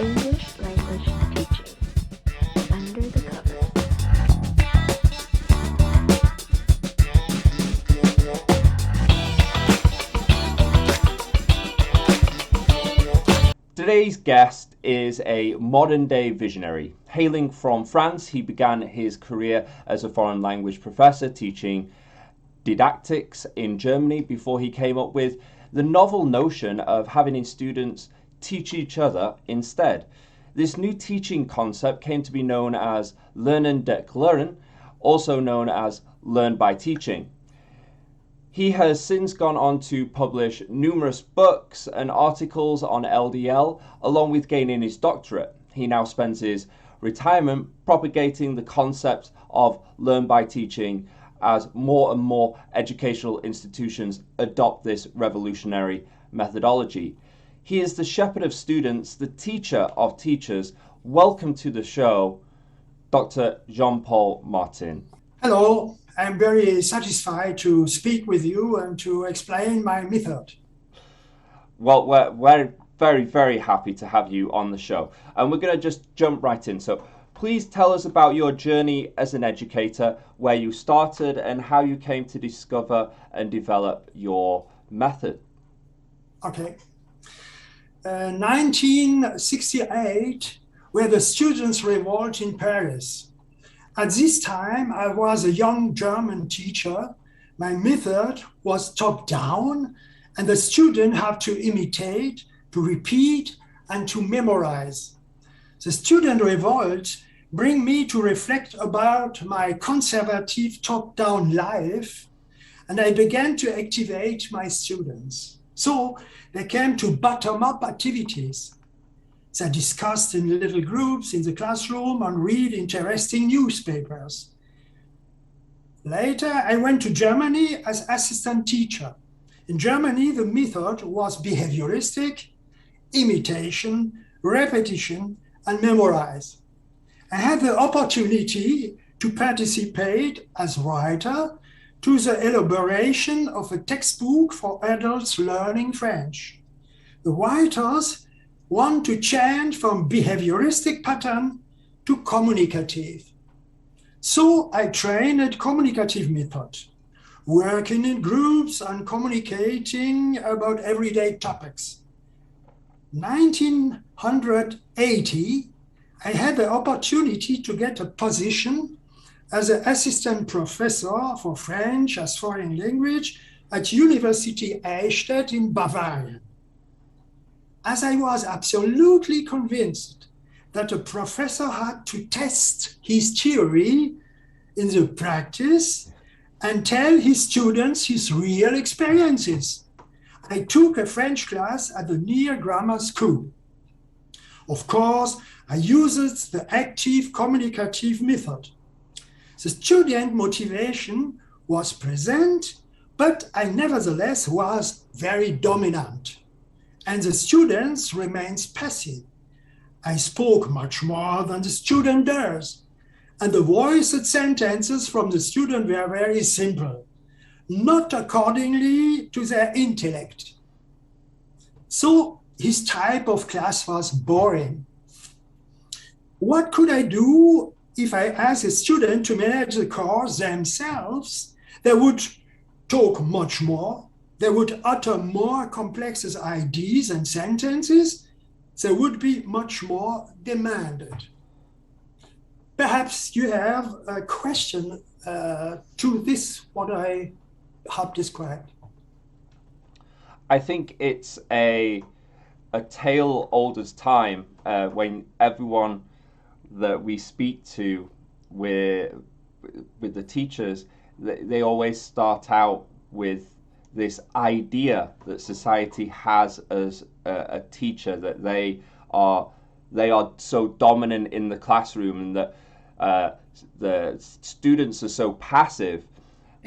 English language teaching. Under the covers. Today's guest is a modern-day visionary. Hailing from France, he began his career as a foreign language professor teaching didactics in Germany before he came up with the novel notion of having students teach each other instead. This new teaching concept came to be known as Lernen durch Lehren, also known as Learn by Teaching. He has since gone on to publish numerous books and articles on LDL, along with gaining his doctorate. He now spends his retirement propagating the concept of learn by teaching as more and more educational institutions adopt this revolutionary methodology. He is the shepherd of students, the teacher of teachers. Welcome to the show, Dr. Jean-Pol Martin. Hello, I'm very satisfied to speak with you and to explain my method. Well, we're very, very happy to have you on the show. And we're going to just jump right in. So please tell us about your journey as an educator, where you started and how you came to discover and develop your method. Okay. 1968 were the students' revolt in Paris. At this time, I was a young German teacher. My method was top-down, and the student had to imitate, to repeat, and to memorize. The student revolt bring me to reflect about my conservative top-down life, and I began to activate my students. So they came to bottom-up activities. They discussed in little groups in the classroom and read interesting newspapers. Later, I went to Germany as assistant teacher. In Germany, the method was behavioristic, imitation, repetition, and memorize. I had the opportunity to participate as writer to the elaboration of a textbook for adults learning French. The writers want to change from behavioristic pattern to communicative. So I trained a communicative method, working in groups and communicating about everyday topics. 1980, I had the opportunity to get a position as an assistant professor for French as foreign language at University Eichstätt in Bavaria. As I was absolutely convinced that a professor had to test his theory in the practice and tell his students his real experiences, I took a French class at the near grammar school. Of course, I used the active communicative method. The student motivation was present, but I nevertheless was very dominant. And the students remained passive. I spoke much more than the student does. And the voiced sentences from the student were very simple, not accordingly to their intellect. So his type of class was boring. What could I do if I asked a student to manage the course themselves? They would talk much more. They would utter more complex ideas and sentences. They would be much more demanded. Perhaps you have a question to this, what I have described. I think it's a tale old as time when everyone that we speak to with the teachers, they always start out with this idea that society has as a teacher, that they are so dominant in the classroom and that the students are so passive.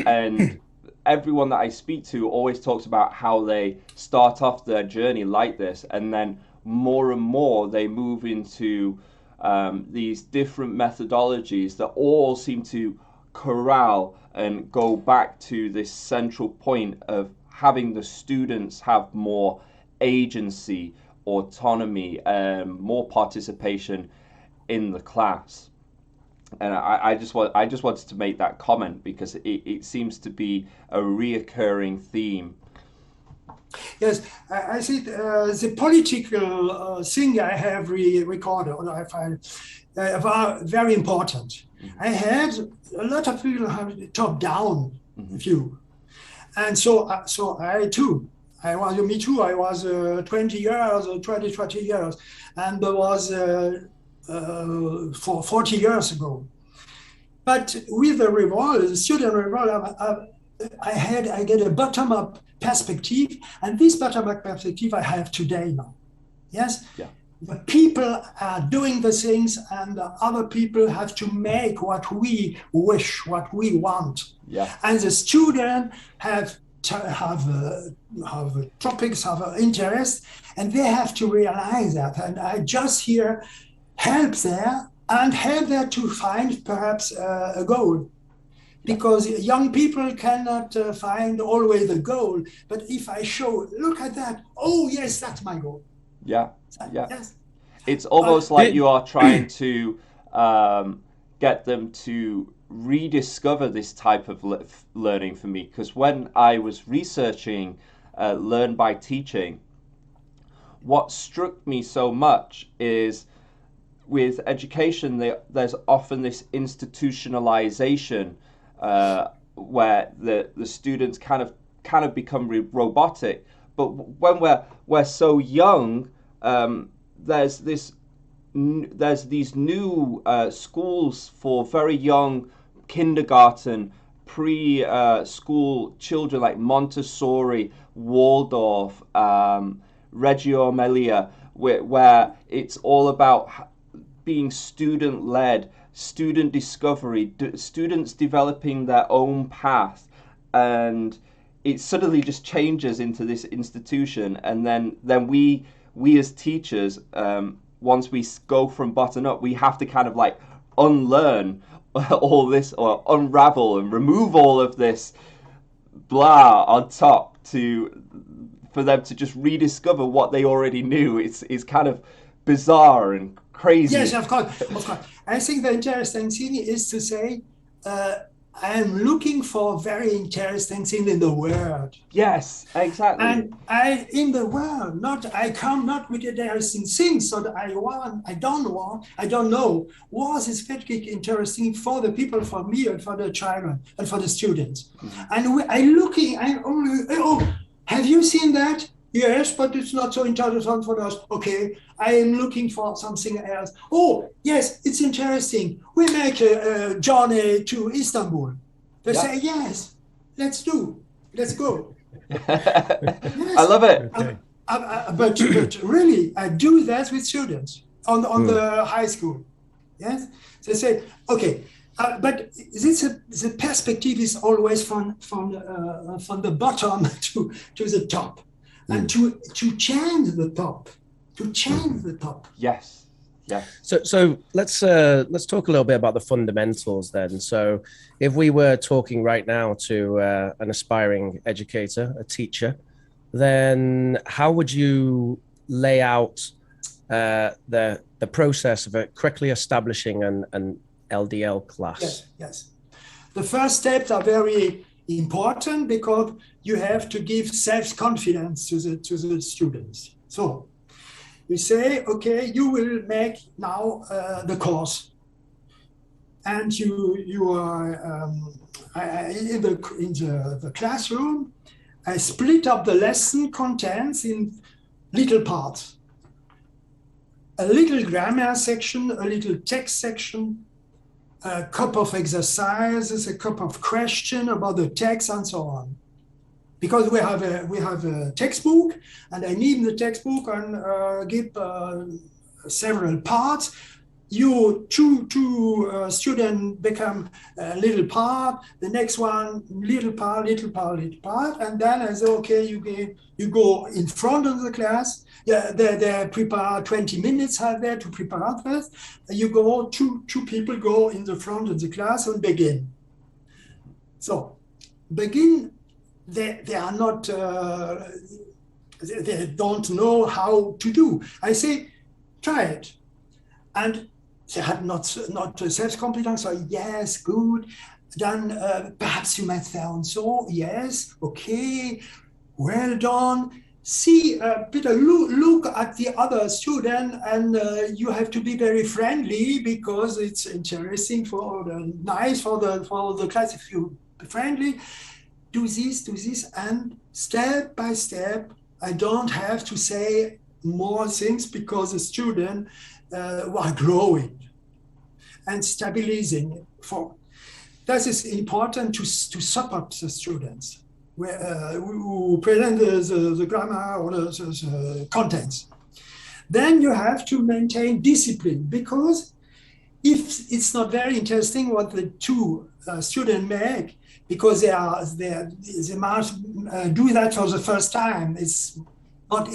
And everyone that I speak to always talks about how they start off their journey like this, and then more and more they move into these different methodologies that all seem to corral and go back to this central point of having the students have more agency autonomy, more participation in the class. And I just wanted to make that comment because it seems to be a reoccurring theme. Yes, I think the political thing I have recorded, or I find, are very important. I had a lot of people have top-down view, and so I too. Me too. I was 20 years or 30 years, and there was for 40 years ago. But with the revolt, the student revolt, I get a bottom-up perspective, and this bottom-up perspective I have today now. Yes? Yeah. The people are doing the things, and the other people have to make what we wish, what we want. Yeah. And the student have topics, have interest, and they have to realize that. And I just here help there to find perhaps a goal. Because young people cannot find always the goal. But if I show, look at that, oh yes, that's my goal. Yeah, yeah. Yes. It's almost like you are trying to get them to rediscover this type of learning for me. Because when I was researching Learn by Teaching, what struck me so much is with education, there's often this institutionalization where the students kind of become robotic. But when we're so young, there's these new schools for very young kindergarten, pre-school children like Montessori, Waldorf, Reggio Emilia, where it's all about being student-led, student discovery, students developing their own path, and it suddenly just changes into this institution. And then we as teachers, once we go from bottom up, we have to kind of like unlearn all this, or unravel and remove all of this blah on top for them to just rediscover what they already knew. It's kind of bizarre and crazy. Yes, of course. I think the interesting thing is to say, I am looking for very interesting thing in the world. Yes, exactly. And in the world, I come not with interesting things, so that I don't know what is very interesting for the people, for me, and for the children, and for the students. And I'm only, have you seen that? Yes, but it's not so interesting for us. Okay, I am looking for something else. Oh, yes, it's interesting. We make a journey to Istanbul. They say, yes, let's go. Yes. I love it. Okay. But really, I do that with students on the high school. Yes, they say, okay, but the perspective is always from the bottom to the top. And to change the top, Yes. Yeah. So let's talk a little bit about the fundamentals then. So if we were talking right now to an aspiring educator, a teacher, then how would you lay out the process of correctly establishing an LDL class? Yes. The first steps are very important because you have to give self-confidence to the students. So you say, okay, you will make now the course, and you are in the classroom. I split up the lesson contents in little parts. A little grammar section, a little text section, a couple of exercises, a couple of questions about the text, and so on. Because we have a textbook, and I need the textbook and give several parts. You two students become a little part. The next one little part, and then I say, okay, you go in front of the class. Yeah, they prepare 20 minutes are there to prepare this. You go, two people go in the front of the class and begin. So begin. They are not they don't know how to do. I say, try it. And they have not self-confidence, or yes, good. Then perhaps you might sound so, yes, okay, well done. See, Peter, look at the other student, and you have to be very friendly because it's interesting nice for the class. If you be friendly, do this, and step by step. I don't have to say more things because the student are growing and stabilizing. That is important to support the students who present the grammar or the contents. Then you have to maintain discipline, because if it's not very interesting what the two students make, because they must do that for the first time, it's not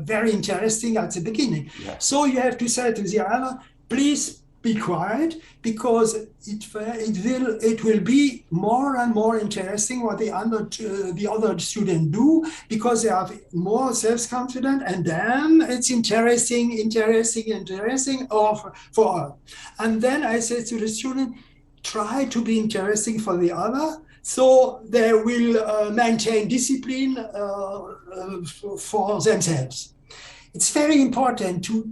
very interesting at the beginning. Yeah. So you have to say to the other, please be quiet, because it will be more and more interesting what the other students do, because they are more self-confident, and then it's interesting for all. And then I say to the student, try to be interesting for the other, so they will maintain discipline for themselves. It's very important to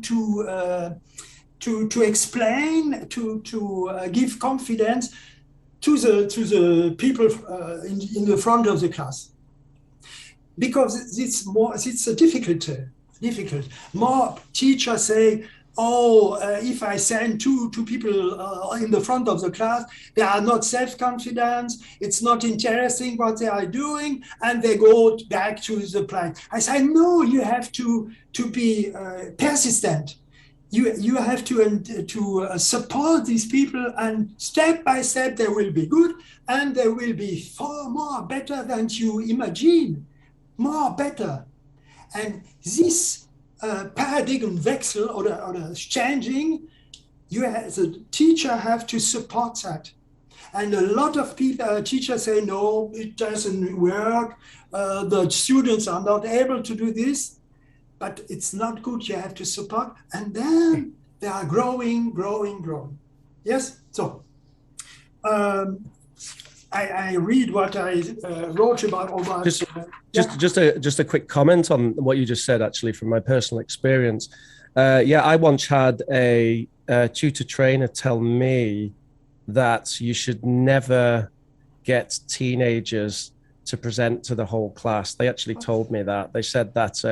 explain, to give confidence to the people in the front of the class, because it's a difficult. More teachers say, if I send two people in the front of the class, they are not self-confident, it's not interesting what they are doing, and they go back to the plan. I say, no, you have to be persistent. You have to support these people, and step by step they will be good, and they will be far more better than you imagine, more better. And this paradigm wechsel or the changing, you as a teacher have to support that. And a lot of people, teachers say, no, it doesn't work. The students are not able to do this. But it's not good. You have to support, and then they are growing. Yes. So I read what I wrote about. Just a quick comment on what you just said. Actually, from my personal experience, I once had a tutor trainer tell me that you should never get teenagers to present to the whole class. They actually told me that. They said that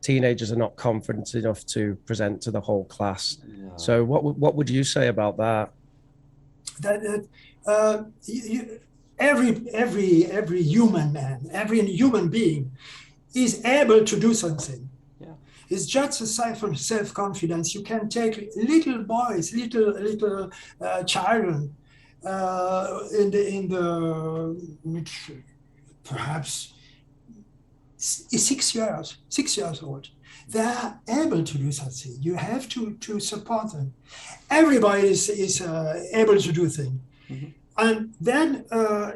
teenagers are not confident enough to present to the whole class. Yeah. So what would you say about that? Every human man, every human being is able to do something. Yeah. It's just a self-confidence. You can take little boys, little children in the perhaps 6 years old. They are able to do something. You have to support them. Everybody is able to do things. Mm-hmm. And then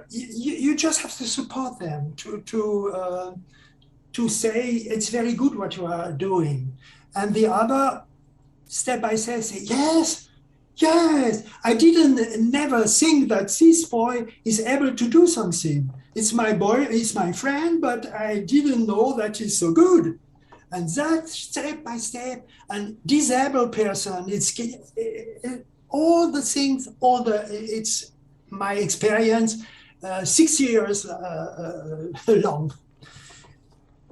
you just have to support them to say it's very good what you are doing. And the other, step by step, say, yes, I never think that this boy is able to do something. It's my boy, he's my friend, but I didn't know that he's so good. And that step by step, and disabled person, it's all the things, it's my experience, 6 years long.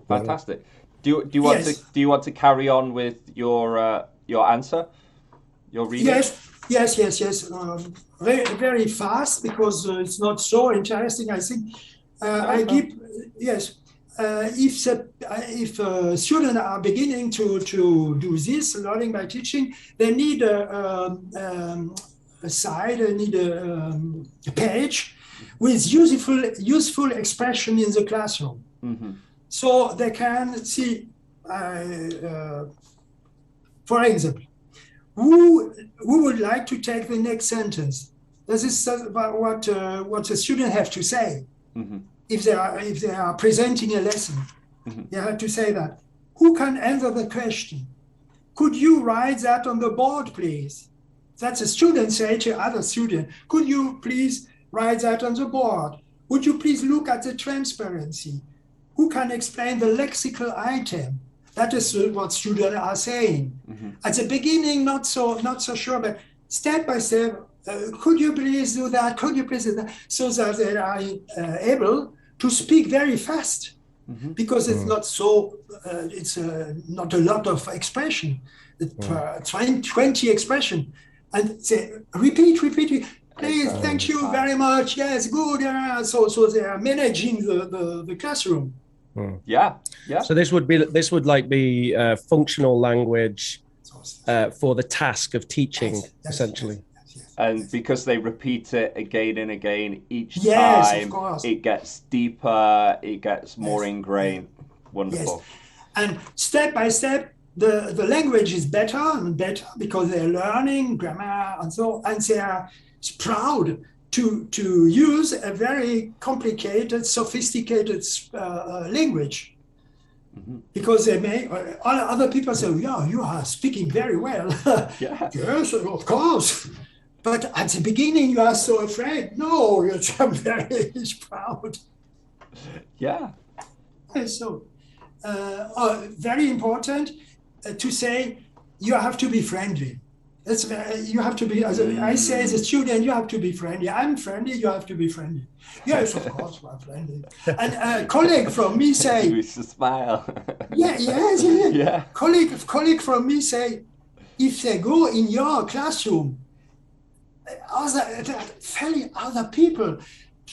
Fantastic. Do you want to carry on with your answer, your reading? Yes. Very, very fast, because it's not so interesting, I think. I give, yes. If students are beginning to do this, learning by teaching, they need a side, they need a page with useful expression in the classroom. Mm-hmm. So they can see, for example, who would like to take the next sentence? This is what the students have to say. Mm-hmm. If they are presenting a lesson. You have to say that. Who can answer the question? Could you write that on the board, please? That's a student say to other student. Could you please write that on the board? Would you please look at the transparency? Who can explain the lexical item? That is what students are saying. At the beginning, not so sure, but step by step, could you please do that? Could you please do that? So that they are able to speak very fast, because it's not so. It's not a lot of expression. 20 expression, and say repeat. Please, thank you very much. Yes, good. So they are managing the classroom. Yeah. So this would be functional language for the task of teaching, essentially. Yes. And because they repeat it again and again each Yes, time, of course. it gets deeper, it gets more ingrained. Wonderful. Yes. And step by step, the language is better and better because they're learning grammar and they are proud to use a very complicated, sophisticated language. Because they may, other people say, yeah, you are speaking very well. Yeah. Yes, of course. But at the beginning, you are so afraid. No, I'm very proud. Yeah. So, very important to say, you have to be friendly. You have to be, as I say as a student, you have to be friendly. I'm friendly, you have to be friendly. Yes, of course, I'm friendly. And a colleague from me say, You smile. yeah. Colleague from me say, if they go in your classroom, other people,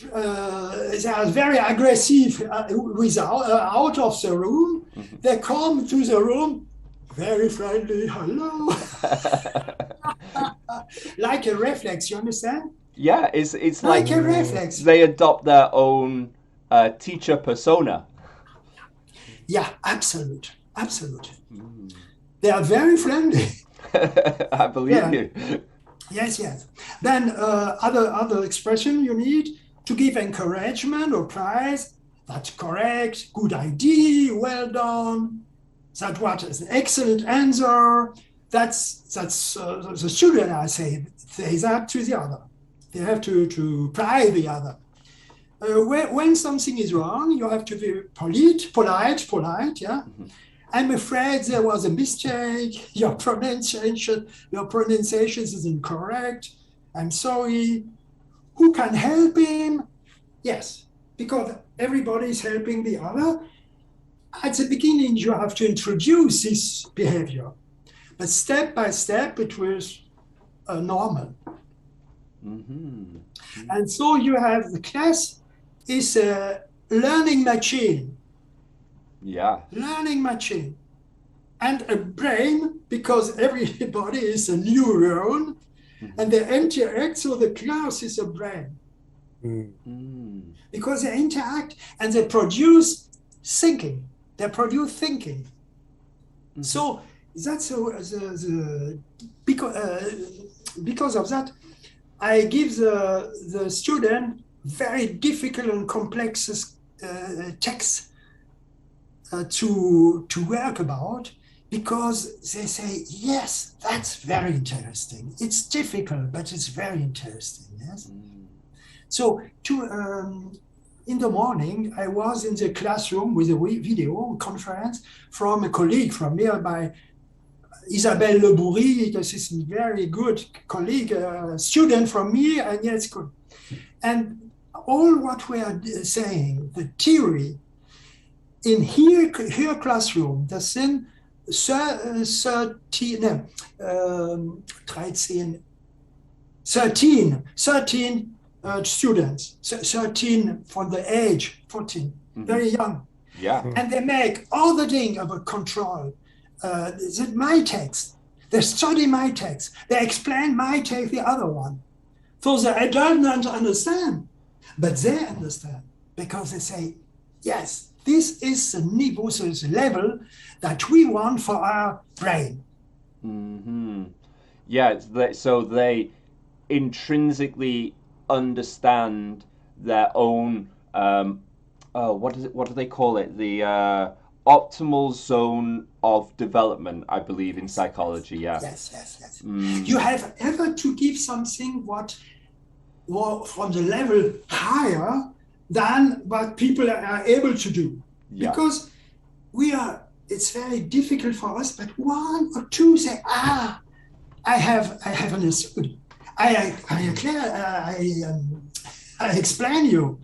they are very aggressive out of the room. They come to the room, very friendly, hello. Like a reflex, you understand? Yeah, it's like a reflex. They adopt their own teacher persona. Yeah, absolute. They are very friendly. I believe you. Yes. Then other expression you need to give encouragement or praise. That's correct. Good idea. Well done. That what is an excellent answer. That's the student. I say that to the other. They have to praise the other. When something is wrong, you have to be polite. Yeah. I'm afraid there was a mistake. Your pronunciation is incorrect. I'm sorry. Who can help him? Yes, because everybody is helping the other. At the beginning, you have to introduce this behavior, but step by step, it was normal. And so you have the class is a learning machine. Yeah. Learning machine. And a brain, because everybody is a neuron, and they interact, so the class is a brain. Because they interact and they produce thinking. They produce thinking. So that's because of that, I give the student very difficult and complex texts to work about, because they say, yes, that's very interesting. It's difficult, but it's very interesting. Yes. So in the morning, I was in the classroom with a video conference from a colleague from nearby, Isabelle Le Bourri. This is a very good colleague, student from me, and yes, good. And all what we are saying, the theory, in her classroom, das sind 13 students, 13 from the age 14, very young. Yeah. And they make all the thing about control. My text, they study my text, they explain my text, the other one. So the adult don't understand, but they understand, because they say, yes, this is the niveau, so it's the level that we want for our brain. Yeah, so they intrinsically understand their own what do they call it, the optimal zone of development, I believe, in psychology. Yeah. Yes. You have ever to give something what from the level higher than what people are able to do. Yeah. Because it's very difficult for us, but one or two say, I have understood. I explain you.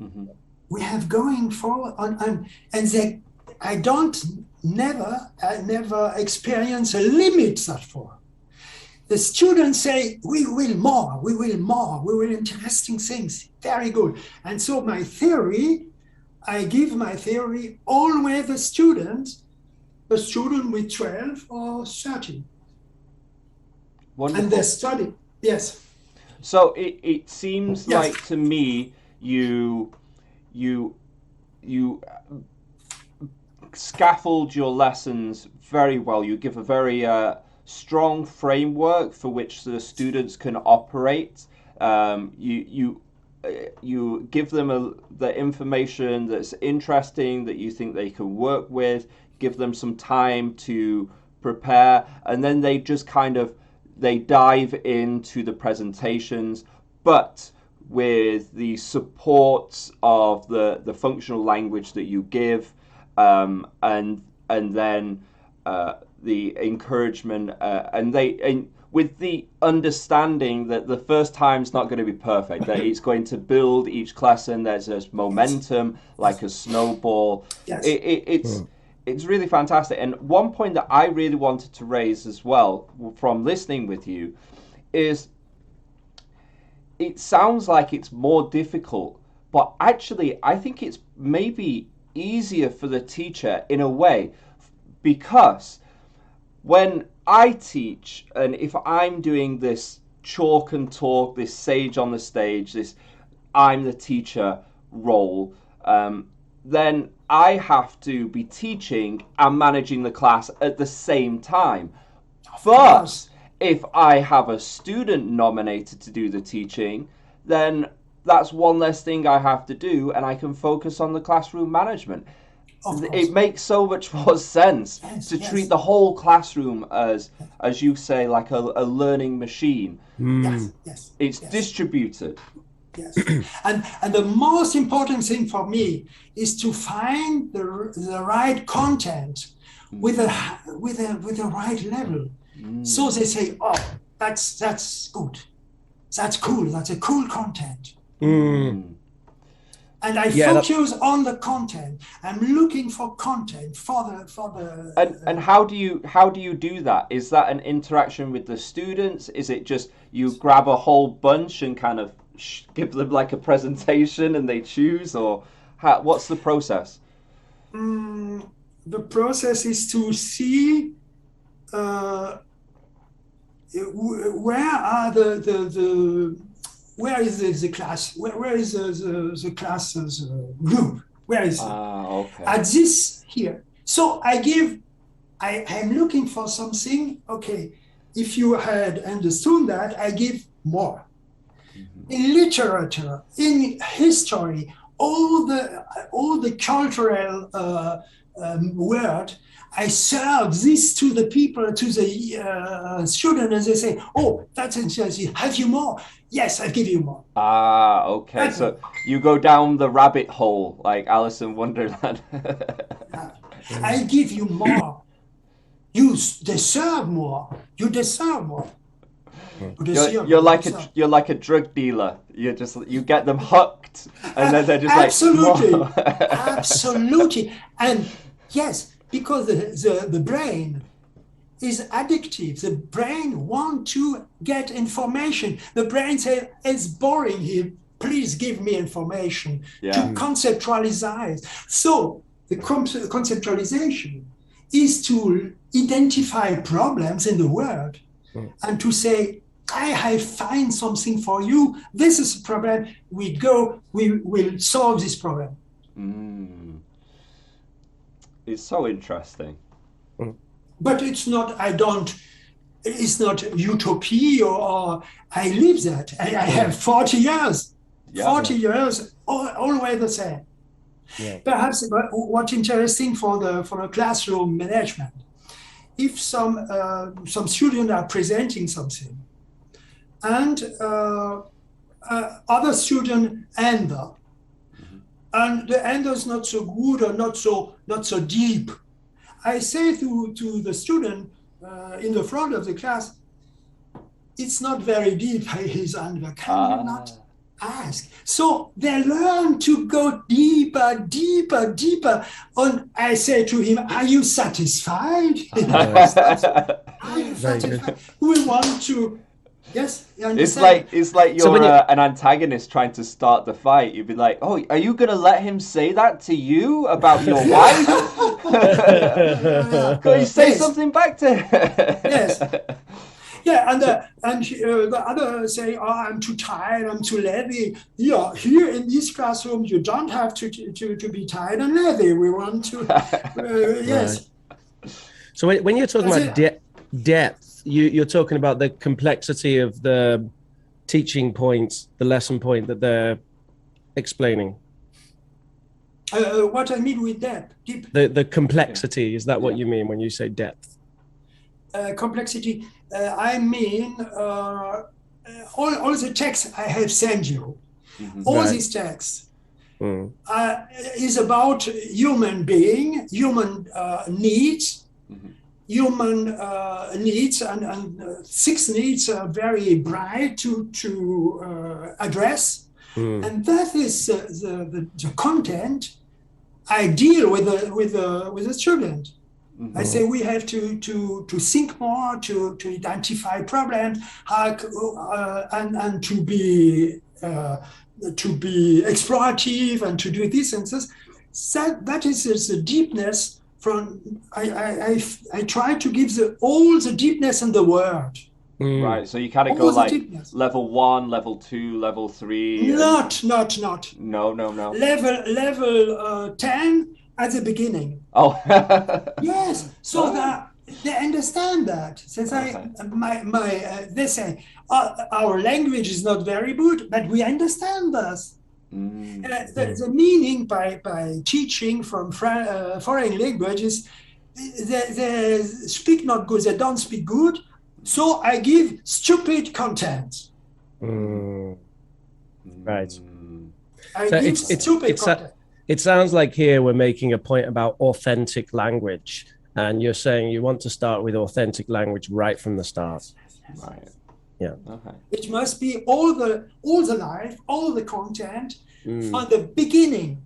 Mm-hmm. We have going forward and I never experience a limit that for. The students say, we will more, interesting things, very good. And so I give my theory always a student with 12 or 13. Wonderful. And they study, yes. So it seems Yes. like to me you scaffold your lessons very well. You give a very strong framework for which the students can operate. You give them the information that's interesting, that you think they can work with, give them some time to prepare, and then they just they dive into the presentations, but with the support of the functional language that you give, and then the encouragement, and with the understanding that the first time's not going to be perfect, that it's going to build each lesson. There's this momentum like a snowball. Yes. It's really fantastic. And one point that I really wanted to raise as well from listening with you is it sounds like it's more difficult, but actually I think it's maybe easier for the teacher in a way, because when I teach, and if I'm doing this chalk and talk, this sage on the stage, this I'm the teacher role, then I have to be teaching and managing the class at the same time. But if I have a student nominated to do the teaching, then that's one less thing I have to do, and I can focus on the classroom management. It makes so much more sense to treat the whole classroom as you say, like a learning machine. Yes. It's distributed. Yes. And the most important thing for me is to find the right content with the right level. So they say, oh, that's good. That's cool. That's a cool content. And I focus on the content. I'm looking for content for the. And how do you do that? Is that an interaction with the students? Is it just you grab a whole bunch and kind of give them like a presentation and they choose, or what's the process? The process is to see where are where is the class? Where is the class's group? Where is it? Okay. At this here. So I'm looking for something. Okay, if you had understood that, I give more. In literature, in history, all the cultural word, I serve this to the people, to the student, and they say, "Oh, that's interesting. Have you more?" Yes, I'll give you more. Okay. So you go down the rabbit hole like Alice in Wonderland. I give you more. You deserve more. You deserve more. You're like a drug dealer. You get them hooked, and then they're just absolutely, like absolutely, and yes, because the brain is addictive. The brain wants to get information. The brain says it's boring here. Please give me information to conceptualize. So the conceptualization is to identify problems in the world and to say, I find something for you. This is a problem. We will solve this problem. It's so interesting. But it's not, it's not utopia or I live that. I have 40 years. 40 years, always the same. Yeah. Perhaps what's interesting for the classroom management, if some students are presenting something and other student end up, and the end is not so good or not so deep, I say to the student in the front of the class, it's not very deep, his answer. Can you not ask? So they learn to go deeper, deeper, deeper. And I say to him, are you satisfied? Are you satisfied? We want to, yes, you understand? It's like you're So when an antagonist trying to start the fight. You'd be like, oh, are you going to let him say that to you about your wife? Can you say something back to him? Yes. Yeah, and the other say, oh, I'm too tired, I'm too lazy. Yeah, here in this classroom, you don't have to be tired and lazy. We want to, yes. Right. So when you're talking about depth, you're talking about the complexity of the teaching points, the lesson point that they're explaining. What I mean with depth, deep. The complexity, is that what you mean when you say depth? Complexity, I mean all the texts I have sent you, all these texts is about human being, human needs, human needs, and 6 needs are very bright to address, and that is the content I deal with the student. I say we have to think more, to identify problems, and to be explorative and to do this and this. That is the deepness. From I try to give all the deepness in the word. Right, so you kind of go like level 1, level 2, level 3. Not. No. Level 10. At the beginning. Oh. Yes. So that they understand that. Since they say our language is not very good, but we understand this. The meaning by teaching from foreign languages, they speak not good. They don't speak good. So I give stupid content. Right. I give stupid content. It sounds like here we're making a point about authentic language, and you're saying you want to start with authentic language right from the start. Right. Yeah. Okay. It must be all the life, all the content from the beginning,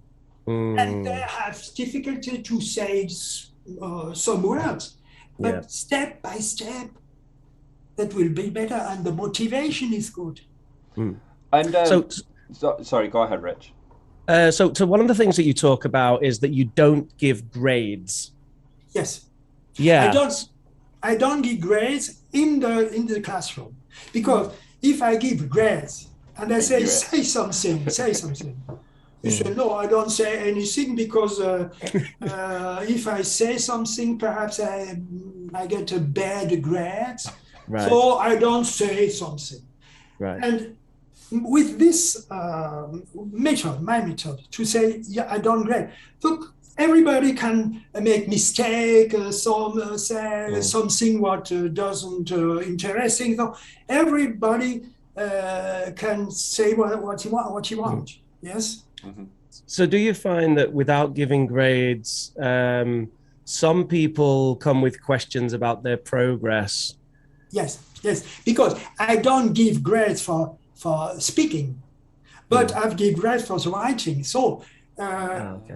and they have difficulty to say some words, but step by step, that will be better, and the motivation is good. And sorry, go ahead, Rich. So one of the things that you talk about is that you don't give grades. Yes. Yeah. I don't give grades in the classroom, because if I give grades and I say something, you say no, I don't say anything, because if I say something, perhaps I get a bad grade. Right. So I don't say something. Right. And with this my method, to say, I don't grade. Look, everybody can make mistake, say something what doesn't interesting. So everybody can say what he wants. Yes. Mm-hmm. So do you find that without giving grades, some people come with questions about their progress? Yes, because I don't give grades for speaking, but I've give grades for writing. So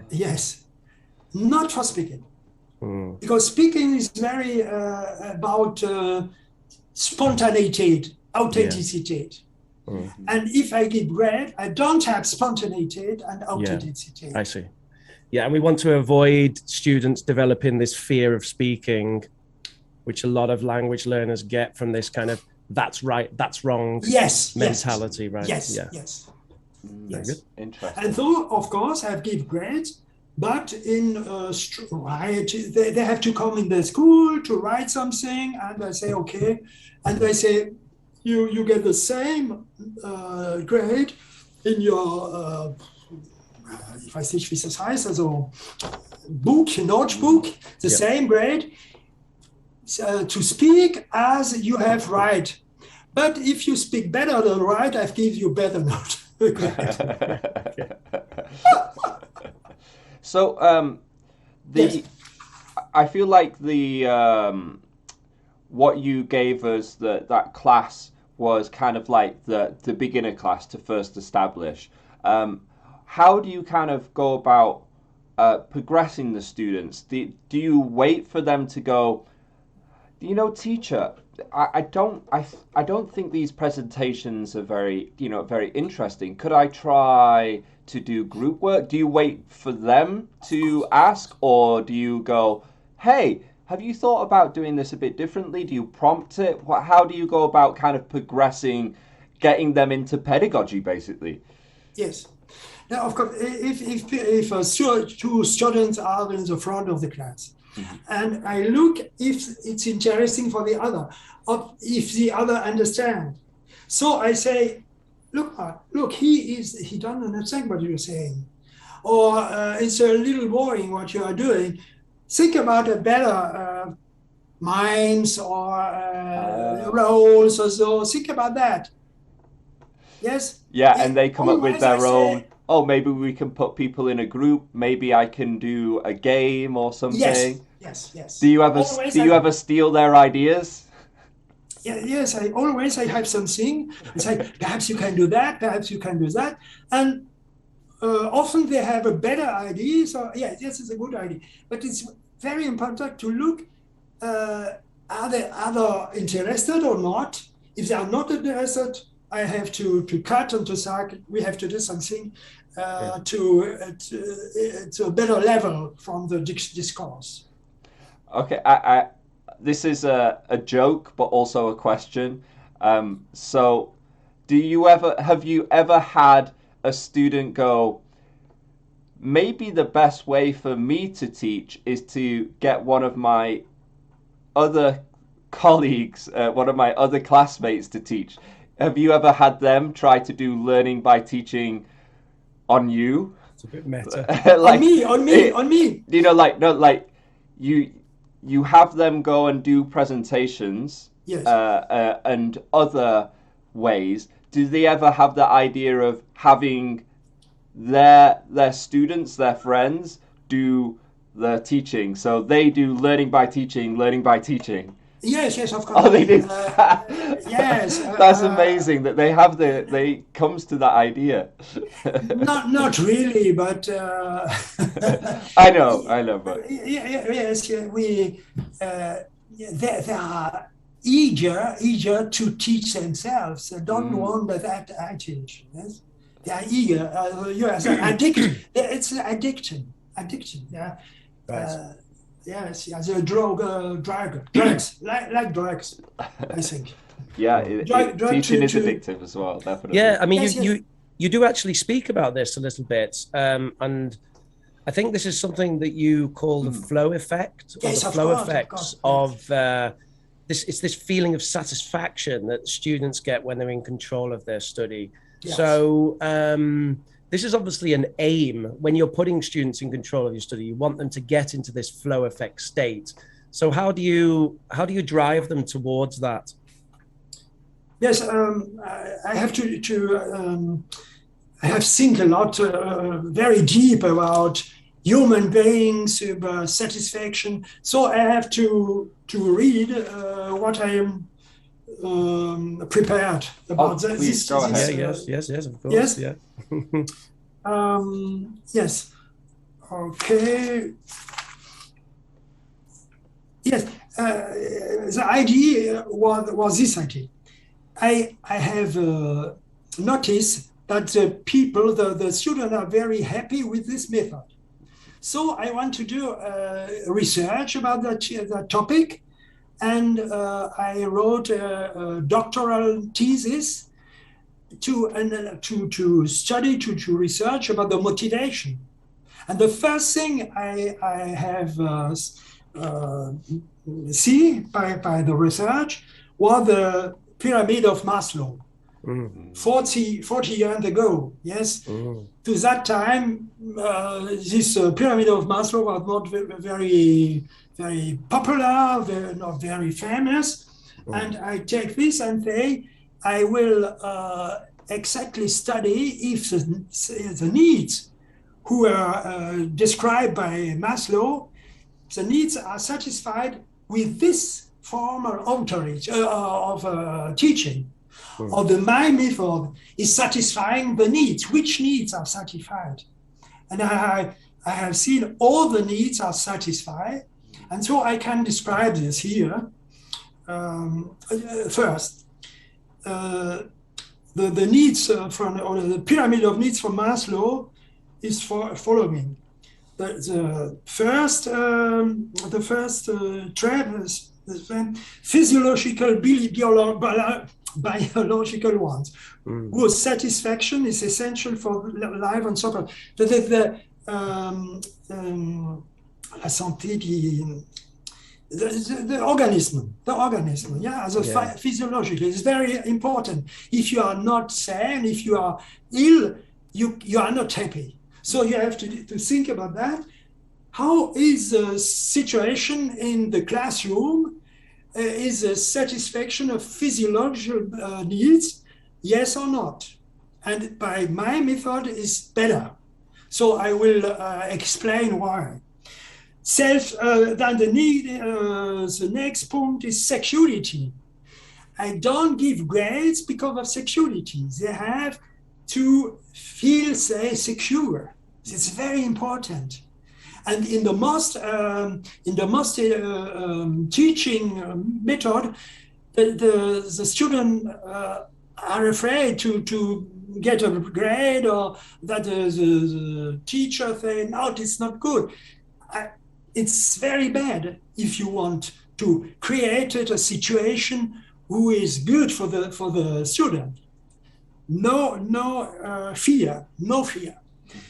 yes, not for speaking, because speaking is very about spontaneity, authenticity. And if I give grade, I don't have spontaneity and authenticity. I see. Yeah, and we want to avoid students developing this fear of speaking, which a lot of language learners get from this kind of that's right, that's wrong mentality, right? Yes. Very good. Interesting. And so, of course, I give grades, but in they have to come in the school to write something, and I say, okay. And they say, you get the same grade in your ich weiß nicht, wie das heißt, also book, notebook, the same grade, to speak as you have write. But if you speak better than write, I give you better note. So Yes. I feel like the what you gave us, that class was kind of like the beginner class to first establish. How do you kind of go about progressing the students? Do you wait for them to go, you know, teacher, I don't think these presentations are very, you know, very interesting. Could I try to do group work? Do you wait for them to ask, or do you go, hey, have you thought about doing this a bit differently? Do you prompt it? How do you go about kind of progressing, getting them into pedagogy, basically? Yes. Now, of course, if two students are in the front of the class, and I look if it's interesting for the other, or if the other understand. So I say, look, he doesn't understand what you're saying, or it's a little boring what you are doing. Think about a better mimes or roles or so. Think about that. Yes. Yeah, and they come up with their own. Oh, maybe we can put people in a group. Maybe I can do a game or something. Yes. Do you ever steal their ideas? Yes, I have something. It's like, perhaps you can do that, perhaps you can do that. And often they have a better idea. So, yes, it's a good idea. But it's very important to look, are they interested or not? If they are not interested, I have to cut and to say, we have to do something to a better level from the discourse. Okay, this is a joke, but also a question. So, have you ever had a student go, maybe the best way for me to teach is to get one of my other colleagues, one of my other classmates to teach? Have you ever had them try to do learning by teaching on you? It's a bit meta. Like, on me. You know, you have them go and do presentations, yes. And other ways. Do they ever have the idea of having their students, their friends, do the teaching? So they do learning by teaching. Yes, of course. Oh, they do. Yes. That's amazing that they comes to that idea. Not really, but I know, but yes, we they are eager to teach themselves. They don't want that attention. Yes, they are eager. Yes, addiction. It's an addiction. Yeah. Right. Yes, the drugs, like drugs, I think. Yeah, teaching is to addictive as well, definitely. Yeah, I mean, Yes, you do actually speak about this a little bit, and I think this is something that you call the flow effect, or Yes, the of flow course, effects of this. It's this feeling of satisfaction that students get when they're in control of their study. Yes. So this is obviously an aim when you're putting students in control of your study. You want them to get into this flow effect state. So how do you drive them towards that? Yes, I have to I have think a lot, very deep about human beings, about satisfaction. So I have to read what I am prepared about. Please go ahead. Yes, of course. Yes? Yeah. Yes. Okay. Yes. The idea was this idea. I have noticed that the students are very happy with this method. So I want to do research about that topic, and I wrote a doctoral thesis to study, to research about the motivation. And the first thing I have see by the research was the pyramid of Maslow. 40 years ago. Yes, to that time, this pyramid of Maslow was not very popular, not very famous. And I take this and say, I will exactly study if the needs who are described by Maslow, the needs are satisfied with this form of ontology, of teaching. Or the my method is satisfying the needs. Which needs are satisfied? And I have seen all the needs are satisfied. And so I can describe this here. First, the needs or the pyramid of needs from Maslow is following. The first traits, physiological, biological ones, whose satisfaction is essential for life and so on. That is the la santé, the organism, yeah, as a physiological is very important. If you are not sane, if you are ill, you are not happy. So you have to think about that. How is the situation in the classroom? Is a satisfaction of physiological needs, yes or not? And by my method is better. So I will explain why. Then the next point is security. I don't give grades because of security. They have to feel, secure. It's very important. And in the most teaching method, the students are afraid to get a grade, or that the teacher say, no, it's not good. It's very bad if you want to create a situation who is good for the student. No fear.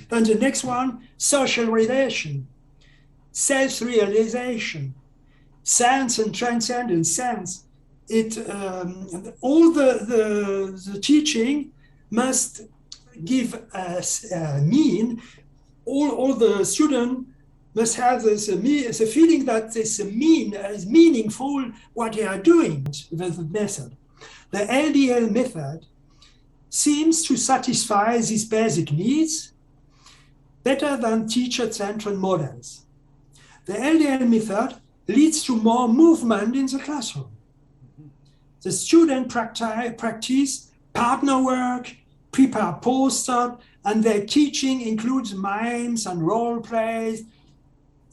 Then the next one, social relation, self-realization, sense and transcendent sense. All the teaching must give us mean. All the student must have this a feeling that this is meaningful what they are doing with the method. The LDL method seems to satisfy these basic needs better than teacher-centered models. The LDL method leads to more movement in the classroom. The student practice partner work, prepare posters, and their teaching includes mimes and role plays,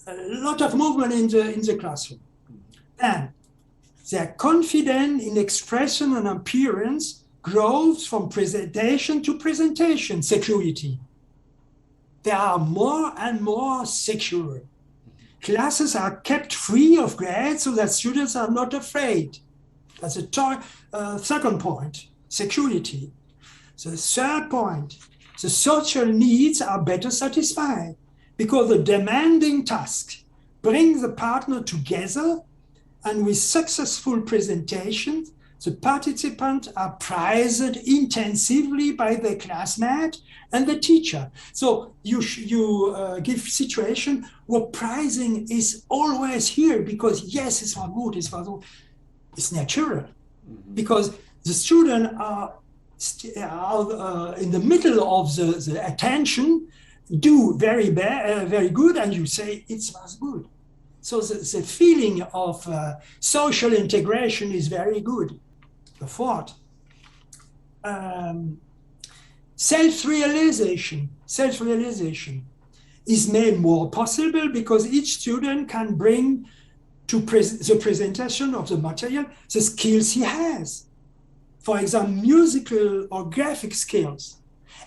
a lot of movement in the classroom. And their confidence in expression and appearance grows from presentation to presentation, security. They are more and more secure. Classes are kept free of grades so that students are not afraid. That's a second point, security. The third point, the social needs are better satisfied because the demanding task brings the partner together, and with successful presentations, the participants are prized intensively by their classmate and the teacher. So you give situation where prizing is always here because yes, it's not good, it's natural. Because the students are in the middle of the attention, do very good, and you say it was good. So the feeling of social integration is very good. The fourth, self-realization is made more possible because each student can bring to the presentation of the material the skills he has. For example, musical or graphic skills.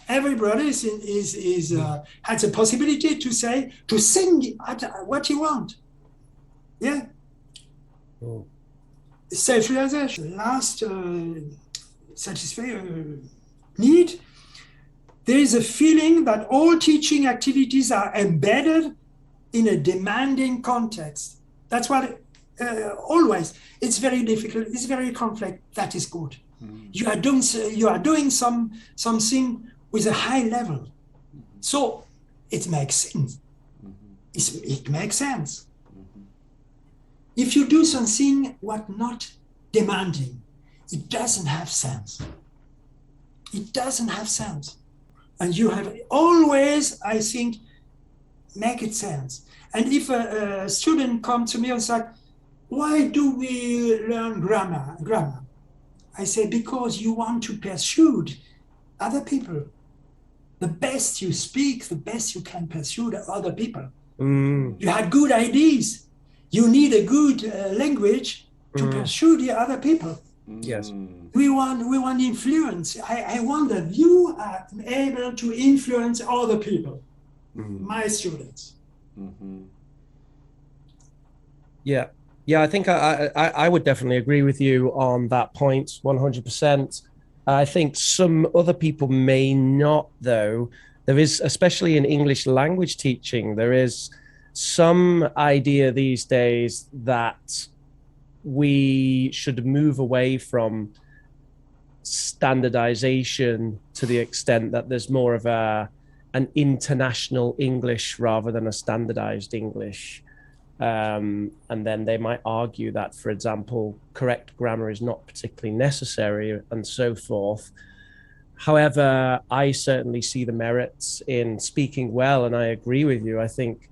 Everybody has a possibility to sing what you want. Yeah. Oh. Self-realization. Last satisfaction need. There is a feeling that all teaching activities are embedded in a demanding context. That's what always. It's very difficult. It's very complex. That is good. You are doing something with a high level. So it makes sense. It makes sense. If you do something what not demanding, it doesn't have sense. It doesn't have sense. And you have always, I think, make it sense. And if a student comes to me and says, why do we learn grammar? I say, because you want to pursue other people. The best you speak, the best you can pursue the other people. You had good ideas. You need a good language to pursue the other people. Yes. We want influence. I want that you are able to influence other people, my students. Yeah. Yeah, I think I would definitely agree with you on that point, 100%. I think some other people may not, though. There is, especially in English language teaching, there is some idea these days that we should move away from standardization to the extent that there's more of an international English rather than a standardized English. And then they might argue that, for example, correct grammar is not particularly necessary and so forth. However, I certainly see the merits in speaking well, and I agree with you. I think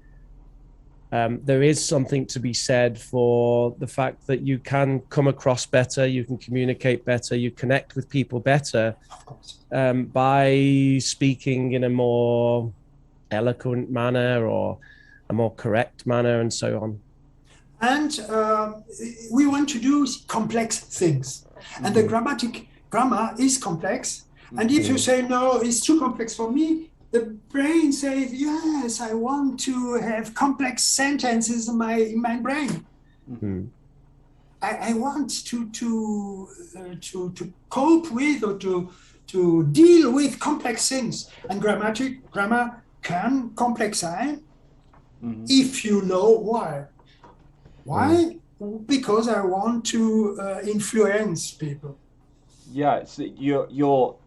there is something to be said for the fact that you can come across better, you can communicate better, you connect with people better by speaking in a more eloquent manner or a more correct manner and so on. And we want to do complex things. And the grammar is complex. And if you say, no, it's too complex for me, the brain says, yes, I want to have complex sentences in my brain. I want to cope with or to deal with complex things. And grammar can complexify if you know why. Why? Because I want to influence people. Yeah, so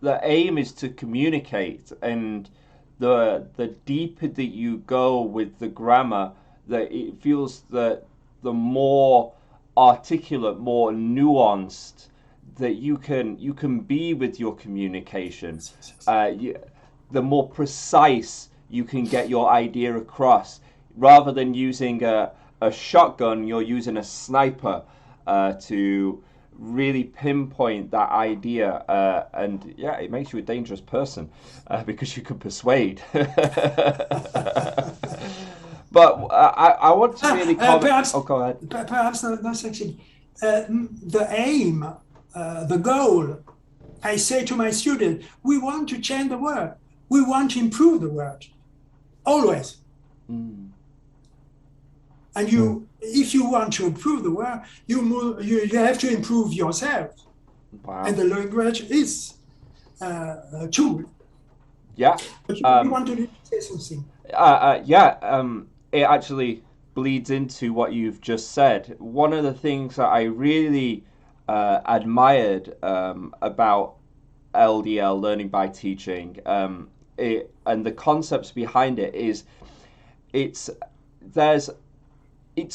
the aim is to communicate, and the deeper that you go with the grammar, that it feels that the more articulate, more nuanced that you can be with your communication. The more precise you can get your idea across, rather than using a shotgun, you're using a sniper to really pinpoint that idea, and yeah, it makes you a dangerous person because you can persuade. But I want to really comment. Perhaps, go ahead. Perhaps not section. The aim, the goal. I say to my students, we want to change the world. We want to improve the world, always. And if you want to improve the world, you have to improve yourself. Wow. And the language is a tool. Yeah. But you want to say something? It actually bleeds into what you've just said. One of the things that I really admired about LDL, learning by teaching, and the concepts behind it is it's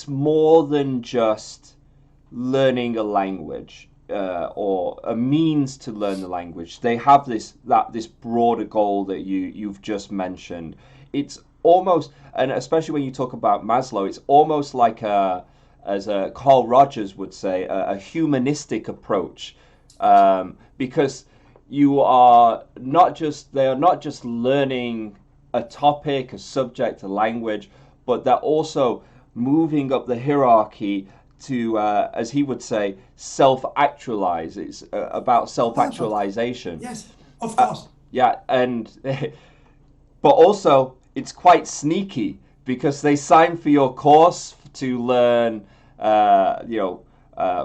more than just learning a language or a means to learn the language. They have this broader goal that you've just mentioned. It's almost, and especially when you talk about Maslow, it's almost like as Carl Rogers would say, a humanistic approach, because they are not just learning a topic, a subject, a language, but they're also moving up the hierarchy to, as he would say, self-actualize. It's about self-actualization. Yes, of course. But also it's quite sneaky, because they sign for your course to learn,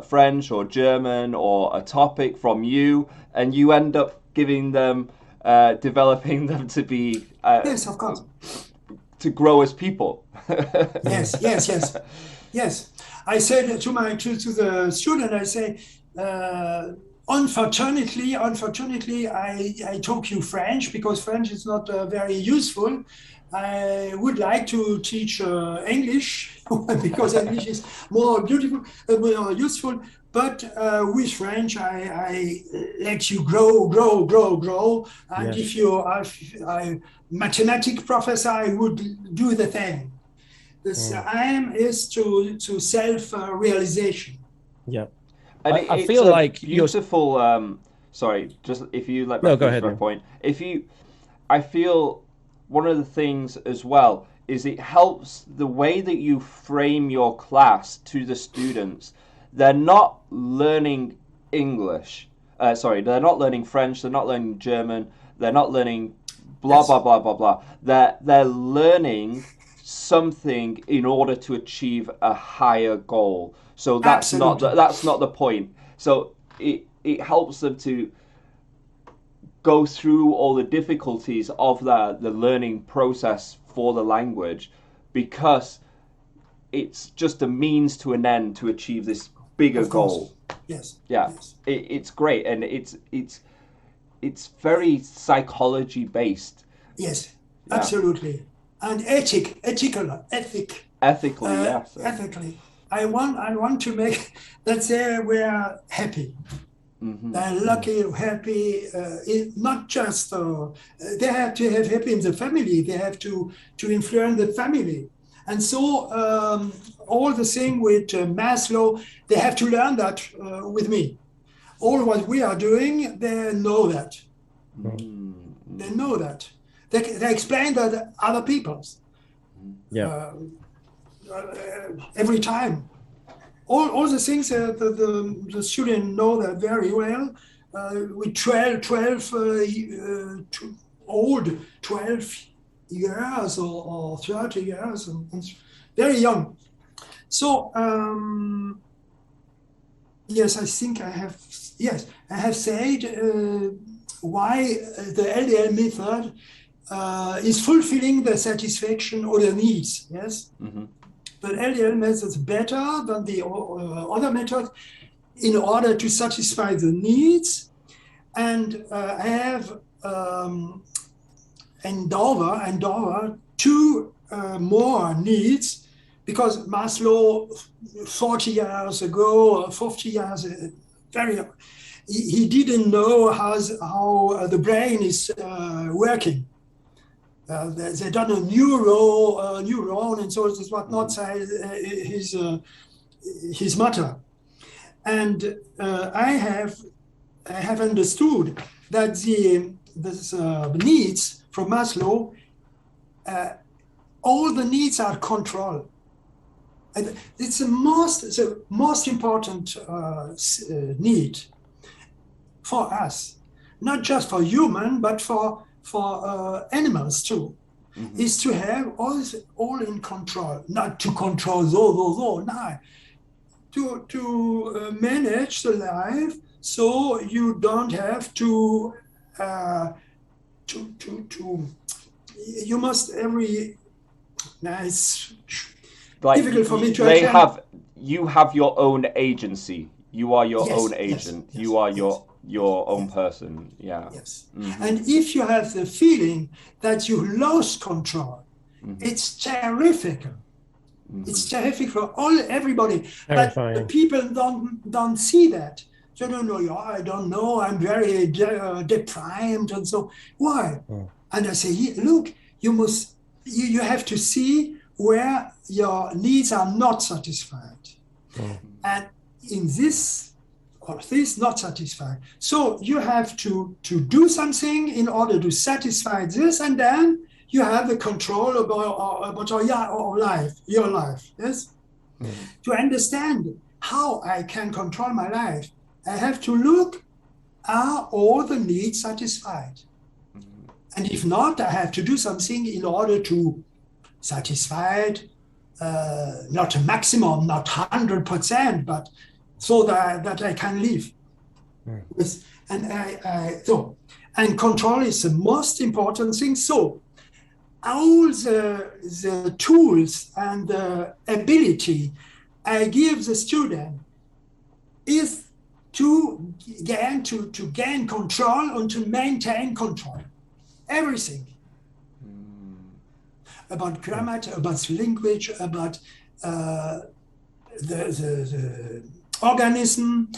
French or German or a topic from you, and you end up giving them, developing them to be yes, of course, to grow as people. Yes. I said to the student, I say, Unfortunately, I talk you French because French is not very useful. I would like to teach English because English is more beautiful, more useful. But with French, I let you grow. And Yeah. if you are a mathematics professor, I would do the same. The aim is to self-realization. Yeah. And I it's feel a like you're. beautiful. Sorry, just if you let me No, go finish ahead, my man. point. I feel one of the things as well is it helps the way that you frame your class to the students. They're not learning English. They're not learning French. They're not learning German. They're not learning blah Yes, blah blah blah blah. They're learning something in order to achieve a higher goal. So absolutely. that's not the point. So it helps them to go through all the difficulties of the learning process for the language, because it's just a means to an end to achieve this bigger Of goal. course. Yes. Yeah, Yes. it's great, and it's very psychology based. Yes. Yeah, Absolutely. And ethic. ethically, yes. Ethically. I want to make that they were happy. They're lucky, happy. Not just they have to have happy in the family. They have to influence the family, and so all the thing with Maslow, they have to learn that with me. All what we are doing, they know that. They know that. They explain that to other people's Yeah. every time. All the things that the students know that very well. With 12 old, 12 years or 30 years, and very young. So yes, I think I have. Yes, I have said why the LDL method is fulfilling the satisfaction or the needs. Yes. But LDL method is better than the other method in order to satisfy the needs. And I have endeavor two more needs, because Maslow 40 years ago, 50 years, he didn't know how the brain is working. They done a neuron, and so it was not his matter. And I have understood that the needs from Maslow, all the needs are controlled. And it's the most important need for us, not just for human, but for animals too, is to have all in control, not to control no, to manage the life so you don't have to you must it's Like difficult for me to they explain. you have your own agency. You are your Yes, own yes, agent. yes, You are yes. your own Yes. person. Yeah. Yes. And if you have the feeling that you lost control, it's terrific. It's terrific for everybody. But Terrifying. people don't see that. They don't know, yeah, I don't know, I'm very deprived and so. Why? And I say, look, you have to see where your needs are not satisfied. And in this or this not satisfied. So you have to do something in order to satisfy this, and then you have the control about your life. Yes. To understand how I can control my life, I have to look, are all the needs satisfied? And if not, I have to do something in order to satisfy it, not a maximum, not 100%, but so that I can live. Yes. And control is the most important thing. So all the tools and the ability I give the student is to gain control and to maintain control. Everything. About grammar, about language, about the organism,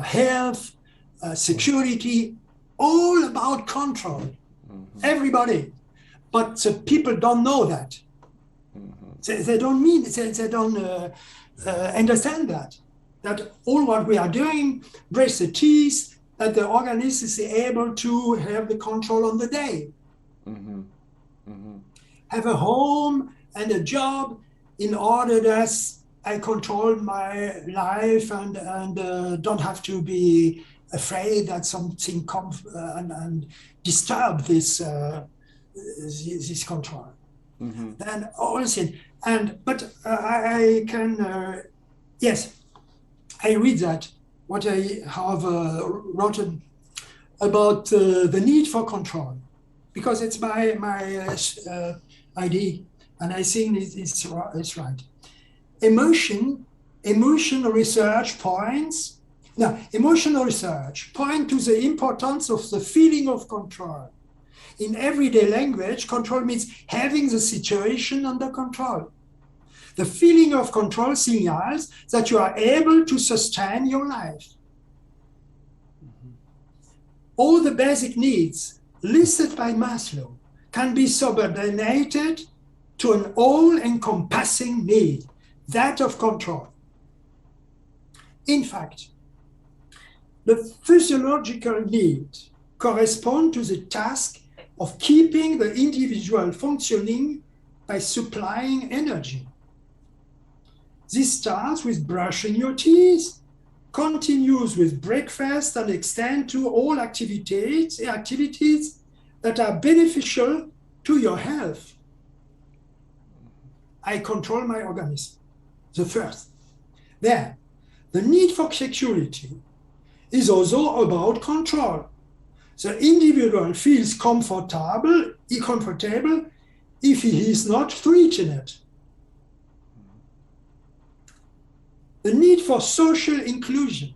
health, security, all about control. Everybody. But the people don't know that. They don't understand that. That all what we are doing, brush the teeth, that the organism is able to have the control on the day. Have a home and a job in order that I control my life and don't have to be afraid that something comes and disturb this this control. Then all things. But I can yes, I read that what I have written about the need for control, because it's my idea, and I think it's right. Emotional research points to the importance of the feeling of control. In everyday language, control means having the situation under control. The feeling of control signals that you are able to sustain your life. All the basic needs listed by Maslow can be subordinated to an all-encompassing need, that of control. In fact, the physiological need corresponds to the task of keeping the individual functioning by supplying energy. This starts with brushing your teeth, continues with breakfast, and extends to all activities that are beneficial to your health. I control my organism. The first. Then, the need for security is also about control. The individual feels comfortable if he is not threatened. The need for social inclusion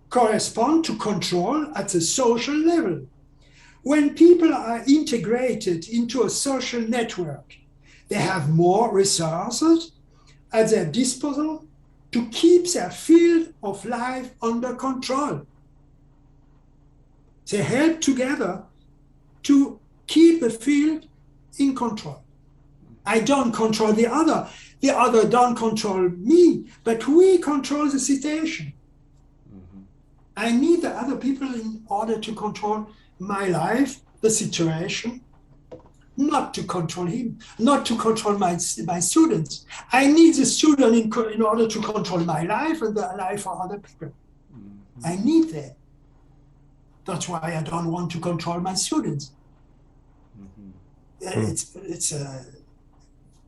corresponds to control at the social level. When people are integrated into a social network, they have more resources at their disposal to keep their field of life under control. They help together to keep the field in control. I don't control the other don't control me, but we control the situation. I need the other people in order to control my life, the situation, not to control him, not to control my students. I need the student in order to control my life and the life of other people. I need that. That's why I don't want to control my students. It's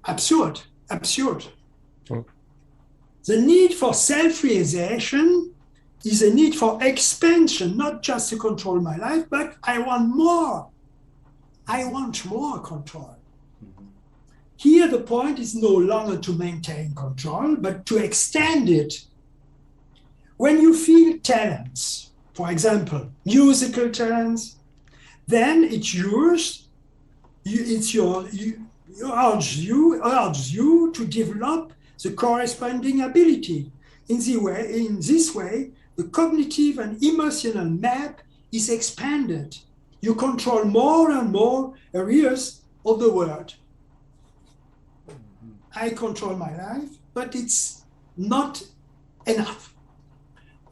absurd. The need for self-realization is a need for expansion, not just to control my life, but I want more. I want more control. Here the point is no longer to maintain control, but to extend it. When you feel talents, for example, musical talents, then it's yours. It urges you to develop the corresponding ability. In this way, the cognitive and emotional map is expanded. You control more and more areas of the world. I control my life, but it's not enough.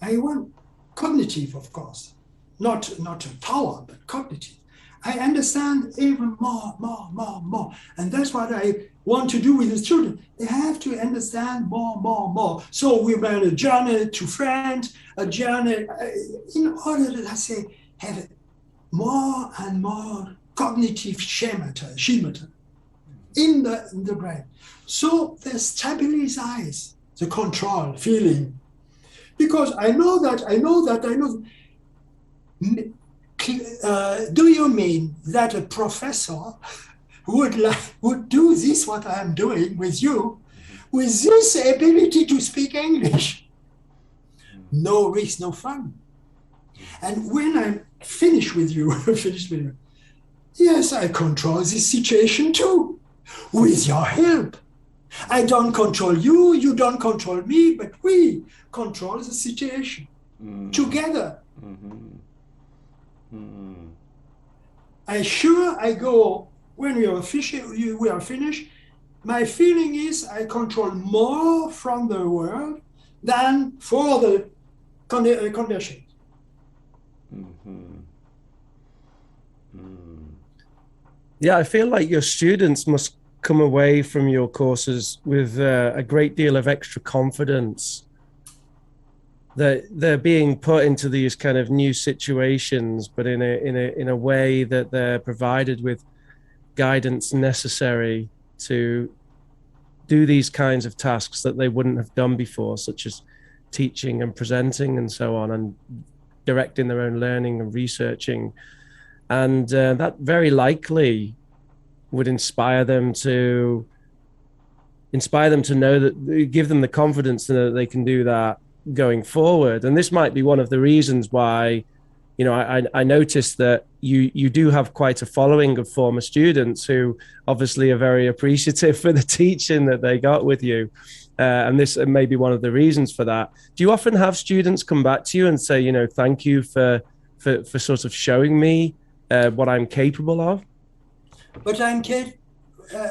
I want cognitive, of course, not power, but cognitive. I understand even more. And that's what I want to do with the children. They have to understand more. So we made a journey to France, a journey in order to, let's say, have more and more cognitive schemata in the brain. So they stabilize the control feeling. Because I know that. Do you mean that a professor would do this, what I am doing with you, with this ability to speak English? No risk, no fun. And when I'm finished with you, yes, I control this situation too, with your help. I don't control you, you don't control me, but we control the situation together. I go, when we are finished, my feeling is I control more from the world than for the conditions. Yeah, I feel like your students must come away from your courses with a great deal of extra confidence that they're being put into these kind of new situations, but in a way that they're provided with guidance necessary to do these kinds of tasks that they wouldn't have done before, such as teaching and presenting and so on, and directing their own learning and researching. And that very likely would inspire them to know that, give them the confidence to know that they can do that going forward. And this might be one of the reasons why, I noticed that you do have quite a following of former students who obviously are very appreciative for the teaching that they got with you. And this may be one of the reasons for that. Do you often have students come back to you and say, thank you for sort of showing me what I'm capable of? But I'm capable.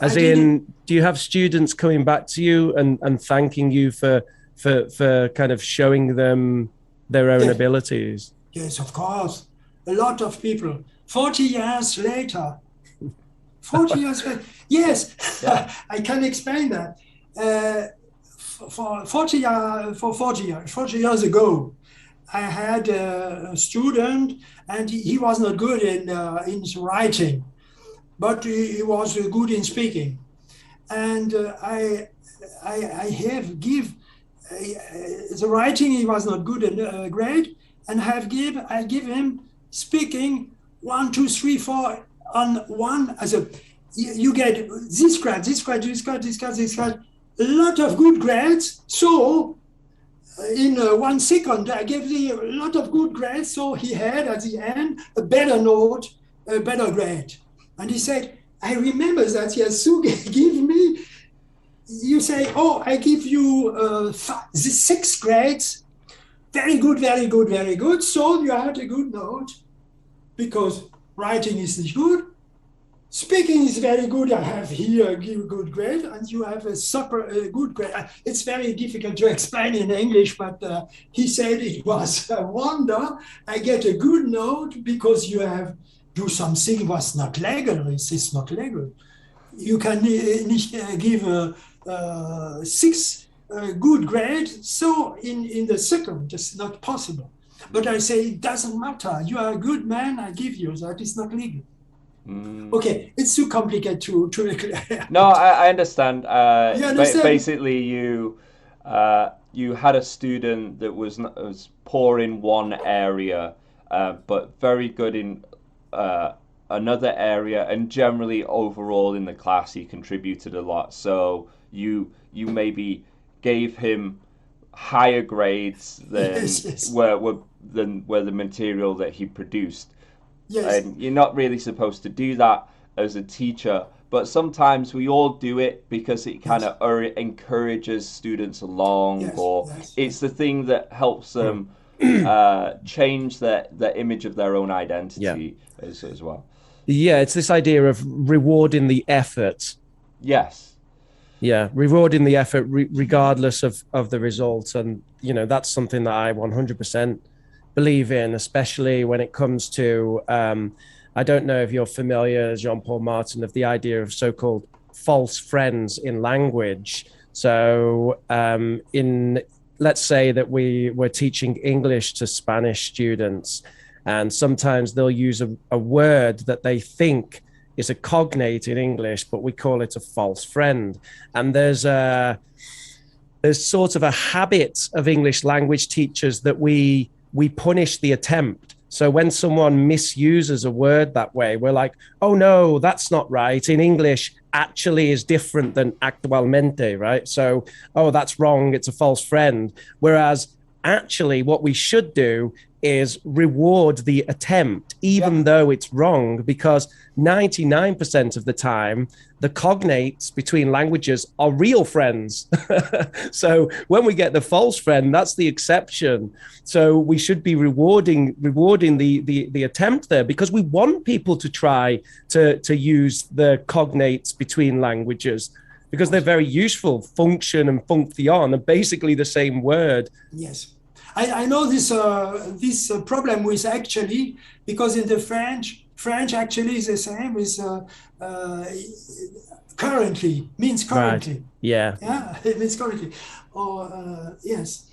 As in, do you have students coming back to you and thanking you for kind of showing them their own abilities? Yes, of course. A lot of people. 40 years later. 40 years later. Yes, yeah. I can explain that. For 40 years ago, I had a student, and he was not good in writing, but he was good in speaking. And I have give the writing. He was not good in grade, and I give him speaking 1, 2, 3, 4 on one as a. You get this grade, this grade, this grade, this grade, this grade. A lot of good grades. So in 1 second, I gave him a lot of good grades. So he had at the end a better note, a better grade. And he said, I remember that Yasu gave me, you say, oh, I give you the 6 grades. Very good, very good, very good. So you had a good note because writing is not good. Speaking is very good. I have here a good grade, and you have a good grade. It's very difficult to explain in English, but he said it was a wonder. I get a good note because you have do something was not legal. It's not legal. You can nicht give 6 good grade. So in the second, it's not possible. But I say it doesn't matter. You are a good man. I give you that. It's not legal. Okay, it's too complicated to declare. No, I understand. You understand? Basically, you had a student that was poor in one area, but very good in another area, and generally overall in the class he contributed a lot. So you maybe gave him higher grades than where the material that he produced. Yes. And you're not really supposed to do that as a teacher, but sometimes we all do it because it kind of encourages students along, it's the thing that helps them change the image of their own identity as well. Yeah, it's this idea of rewarding the effort. Yes. Yeah, rewarding the effort regardless of the results. And, that's something that I 100% believe in, especially when it comes to, I don't know if you're familiar, Jean-Paul Martin, of the idea of so-called false friends in language. So let's say that we were teaching English to Spanish students, and sometimes they'll use a word that they think is a cognate in English, but we call it a false friend. And there's sort of a habit of English language teachers that we punish the attempt. So when someone misuses a word that way, we're like, oh no, that's not right. In English, actually is different than actualmente, right? So, oh, that's wrong. It's a false friend. Whereas actually what we should do is reward the attempt, even though it's wrong, because 99% of the time, the cognates between languages are real friends. So when we get the false friend, that's the exception. So we should be rewarding the attempt there, because we want people to try to use the cognates between languages, because they're very useful. Function and function are basically the same word. Yes. I know this problem with actually, because in the French actually is the same with currently, means currently. Right. Yeah. Yeah, it means currently. Or yes.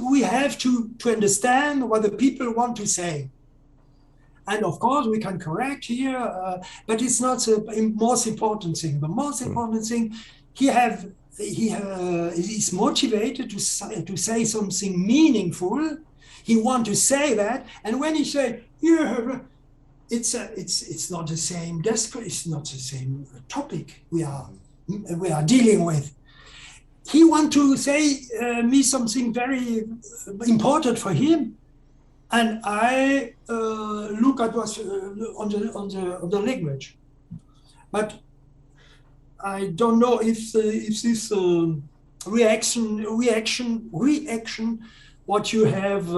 We have to understand what the people want to say. And of course, we can correct here, but it's not the most important thing. The most important thing, he is motivated to say something meaningful. He wants to say that, and when he say, yeah, it's not the same. It's not the same topic we are dealing with. He wants to say me something very important for him. And I look at what's on the language, but I don't know if this reaction, what you have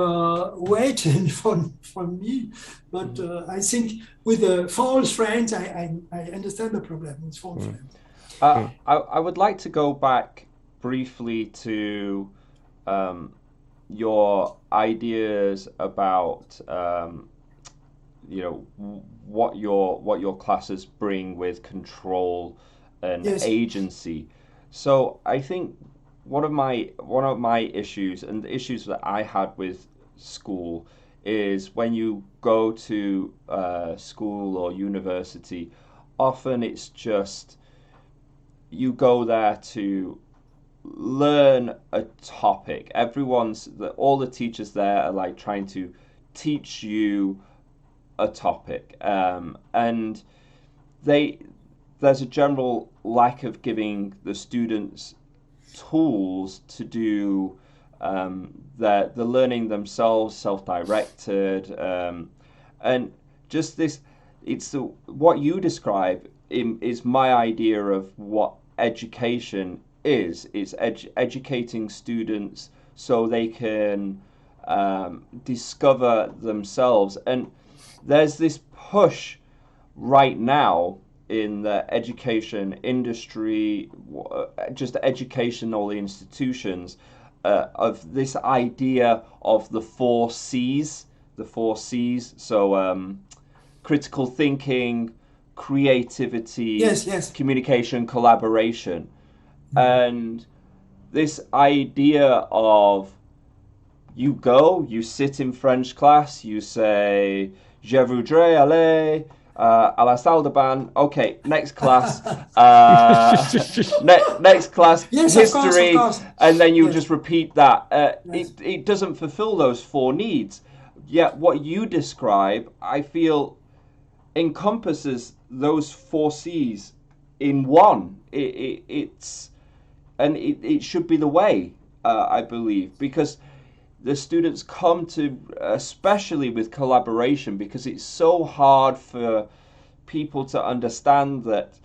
waited from me. But I think with the false friends, I understand the problem with false friends. I would like to go back briefly to your ideas about what your classes bring with control and agency. So I think one of my issues, and the issues that I had with school, is when you go to school or university, often it's just you go there to learn a topic. All the teachers there are like trying to teach you a topic, and there's a general lack of giving the students tools to do the learning themselves, self-directed, and just this. What you describe is my idea of what education is. It's educating students so they can discover themselves. And there's this push right now in the education industry, just educational institutions, of this idea of the four C's. So critical thinking, creativity, communication, collaboration. And this idea of you sit in French class, you say, je voudrais aller à la salle de bain. Okay, next class. Next class, history. Of course. And then you just repeat that. It doesn't fulfill those four needs. Yet what you describe, I feel, encompasses those four C's in one. It should be the way, I believe, because the students come to, especially with collaboration, because it's so hard for people to understand that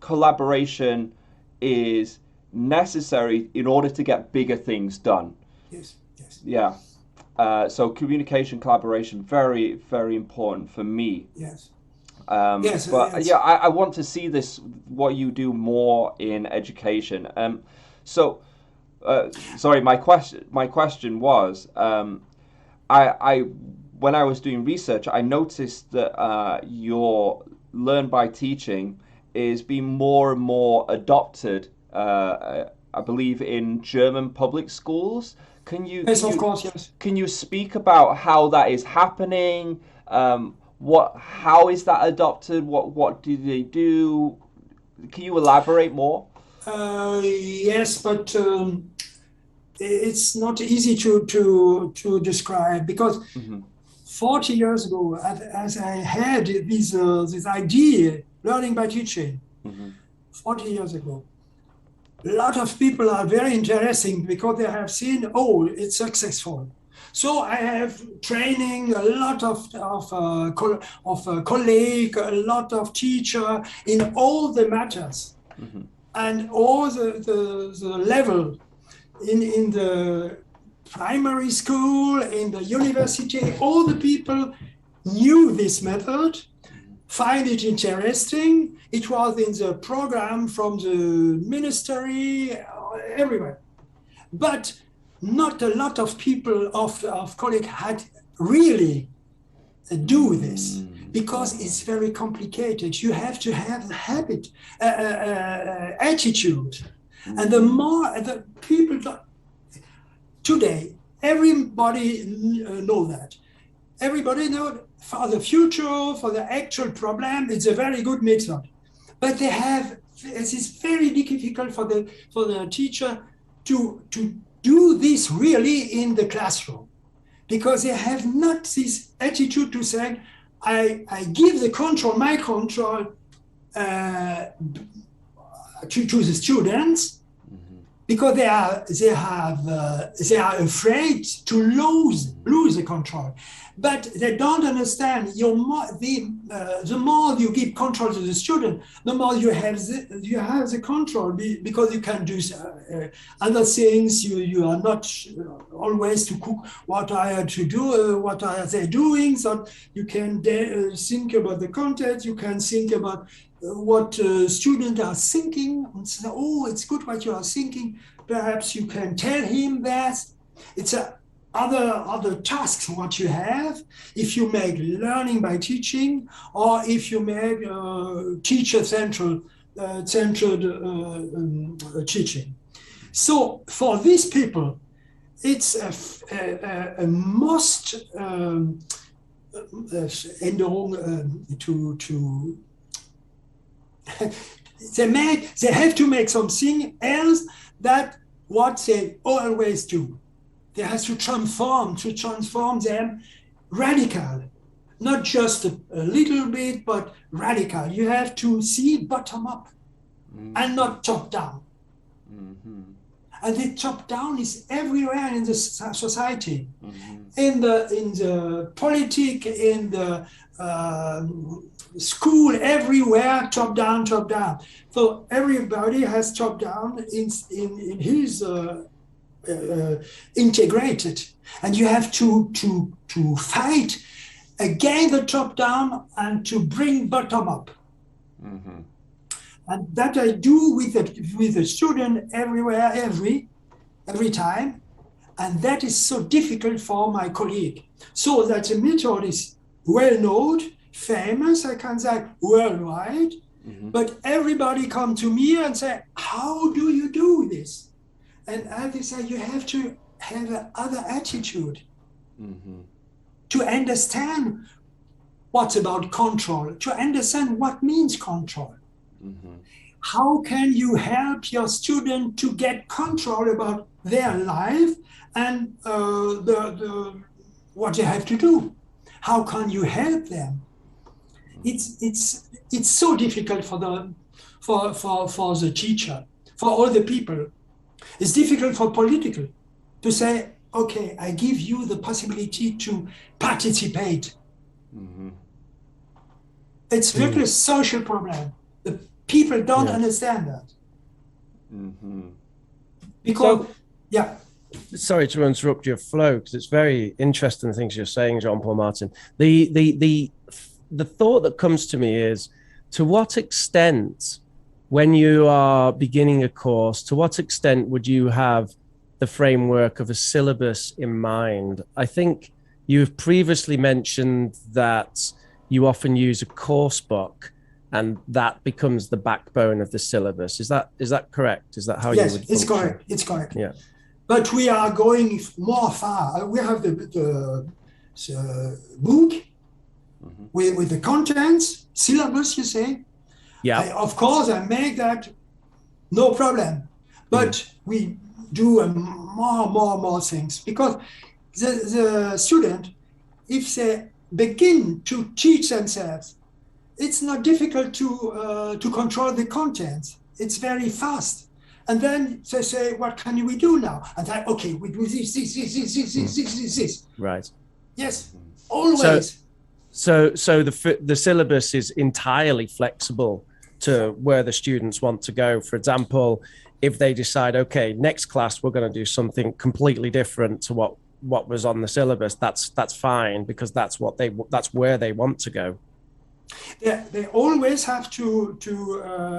collaboration is necessary in order to get bigger things done. Yes. Yeah. So communication, collaboration, very, very important for me. Yes. I want to see what you do more in education. Sorry, my question was, when I was doing research, I noticed that your learn by teaching is being more and more adopted, I believe, in German public schools. Of course, yes. Can you speak about how that is happening? How is that adopted? What do they do? Can you elaborate more? Yes, but it's not easy to describe, because 40 years ago, as I had this idea, learning by teaching, 40 years ago, a lot of people are very interesting because they have seen, oh, it's successful. So I have training a lot of colleague, a lot of teacher in all the matters, and all the level in the primary school, in the university. All the people knew this method, find it interesting. It was in the program from the ministry, everywhere. But not a lot of people of colleagues had really do this because it's very complicated. You have to have a habit, attitude. And the more the people today, everybody know that. Everybody know for the future, for the actual problem, it's a very good method. But it is very difficult for the teacher to do this really in the classroom, because they have not this attitude to say, I give my control to the students, because they are afraid to lose the control. But they don't understand. The more you give control to the student, the more you have the control, because you can do other things. You are not always to cook what I have to do, what are they doing. So you can think about the content. You can think about what students are thinking, and say, oh, it's good what you are thinking. Perhaps you can tell him that. It's other tasks what you have. If you make learning by teaching, or if you make teacher-centered teaching. So for these people, it's a must Änderung to they have to make something else that what they always do. They have to transform them radical, not just a little bit, but radical. You have to see bottom up and not top down. And the top down is everywhere in the society, in the politics, in the school, everywhere, top down. So everybody has top down in his integrated, and you have to fight against the top down and to bring bottom up. And that I do with the student everywhere, every time, and that is so difficult for my colleague. So that the method is well known, famous, I can say worldwide, but everybody come to me and say, how do you do this? And I say, you have to have another attitude to understand what's about control, to understand what means control. How can you help your student to get control about their life and what they have to do? How can you help them? It's so difficult for the teacher, for all the people. It's difficult for political to say, okay, I give you the possibility to participate. It's really a social problem. The people don't understand that. Because, Sorry to interrupt your flow, because it's very interesting the things you're saying, Jean-Paul Martin. The thought that comes to me is, to what extent, when you are beginning a course, to what extent would you have the framework of a syllabus in mind? I think you've previously mentioned that you often use a course book, and that becomes the backbone of the syllabus. Is that correct? Is that how you would function? Yes, it's correct. Yeah. But we are going more far. We have the book with the contents, syllabus, you say. Yeah. Of course, I make that, no problem. But we do more things, because the student, if they begin to teach themselves, it's not difficult to control the contents. It's very fast. And then they say, what can we do now? And then, okay, we do this. Right. Yes, always. So the syllabus is entirely flexible to where the students want to go. For example, if they decide, okay, next class we're going to do something completely different to what was on the syllabus, that's fine, because that's where they want to go. They always have to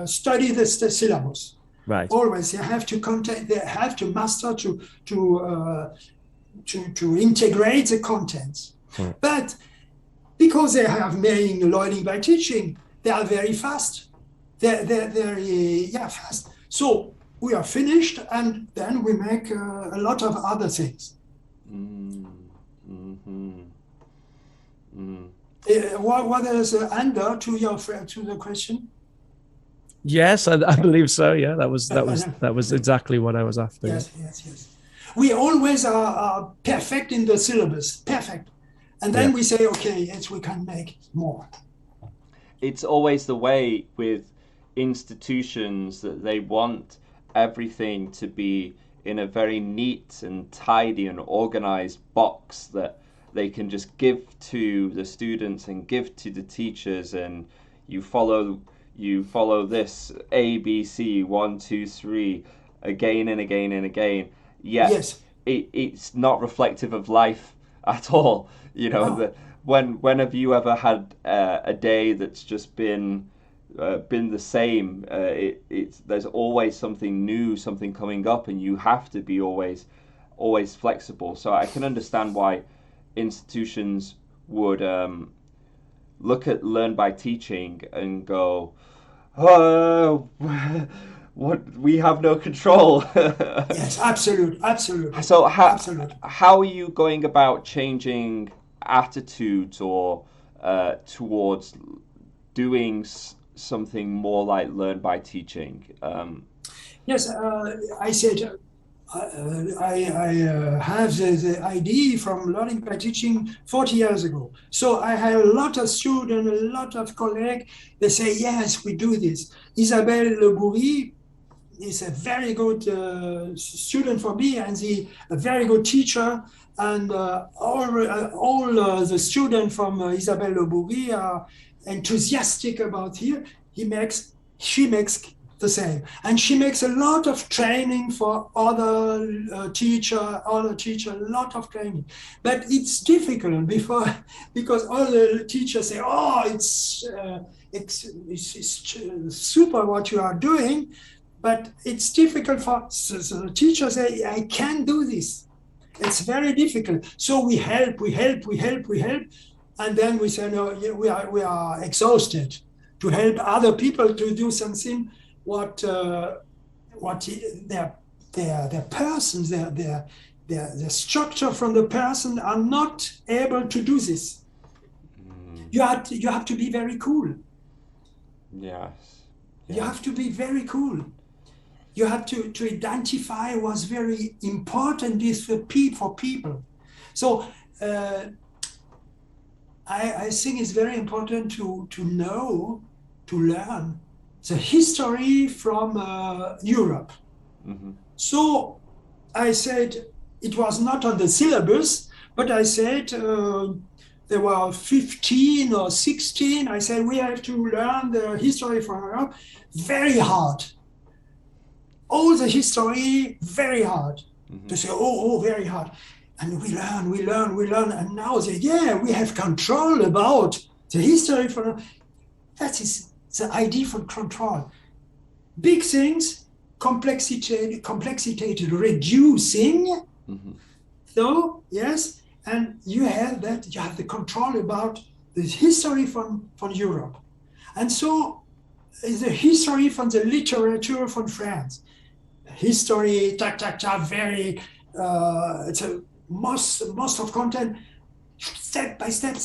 study the syllabus. Right. Always, they have to they have to master to integrate the contents. But because they have main learning by teaching, they are very fast. They're very fast. So we are finished, and then we make a lot of other things. What is the answer to the question? Yes, I believe so. Yeah, that was exactly what I was after. Yes. We always are perfect in the syllabus, perfect, and then we say, okay, yes, we can make more. It's always the way with institutions that they want everything to be in a very neat and tidy and organized box that they can just give to the students and give to the teachers, and you follow this A, B, C, 1, 2, 3 again and again and again. Yet yes. It's not reflective of life at all. You know, when have you ever had a day that's just been the same? There's always something new, something coming up, and you have to be always flexible. So I can understand why institutions would look at learn by teaching and go, oh, what, we have no control. Yes, absolutely. So how are you going about changing attitudes or towards doing something more like learn by teaching? Yes, I said I have the idea from learning by teaching 40 years ago. So I have a lot of students, a lot of colleagues. They say, yes, we do this. Isabelle Le Bourri is a very good student for me, and a very good teacher. And all the students from Isabelle Le Bourri are enthusiastic about here. She makes the same, and she makes a lot of training for other teacher, a lot of training. But it's difficult because all the teachers say, oh, it's super what you are doing, but it's difficult for the teachers say, I can't do this. It's very difficult. So we help, and then we say, no, we are exhausted to help other people to do something what their persons, their structure from the person are not able to do this. You have to be very cool. Yes. You have to be very cool. You have to identify what's very important is for people. So I think it's very important to know, to learn the history from Europe. Mm-hmm. So I said it was not on the syllabus, but I said there were 15 or 16. I said we have to learn the history from Europe. Very hard. All the history, very hard. Mm-hmm. To say, oh, very hard. And we learn. And now they, we have control about the history from. That is the idea for control. Big things, complexity reducing. Mm-hmm. So, yes, and you have the control about the history from Europe. And so the history from the literature from France. History, very, it's a most of content, step by step.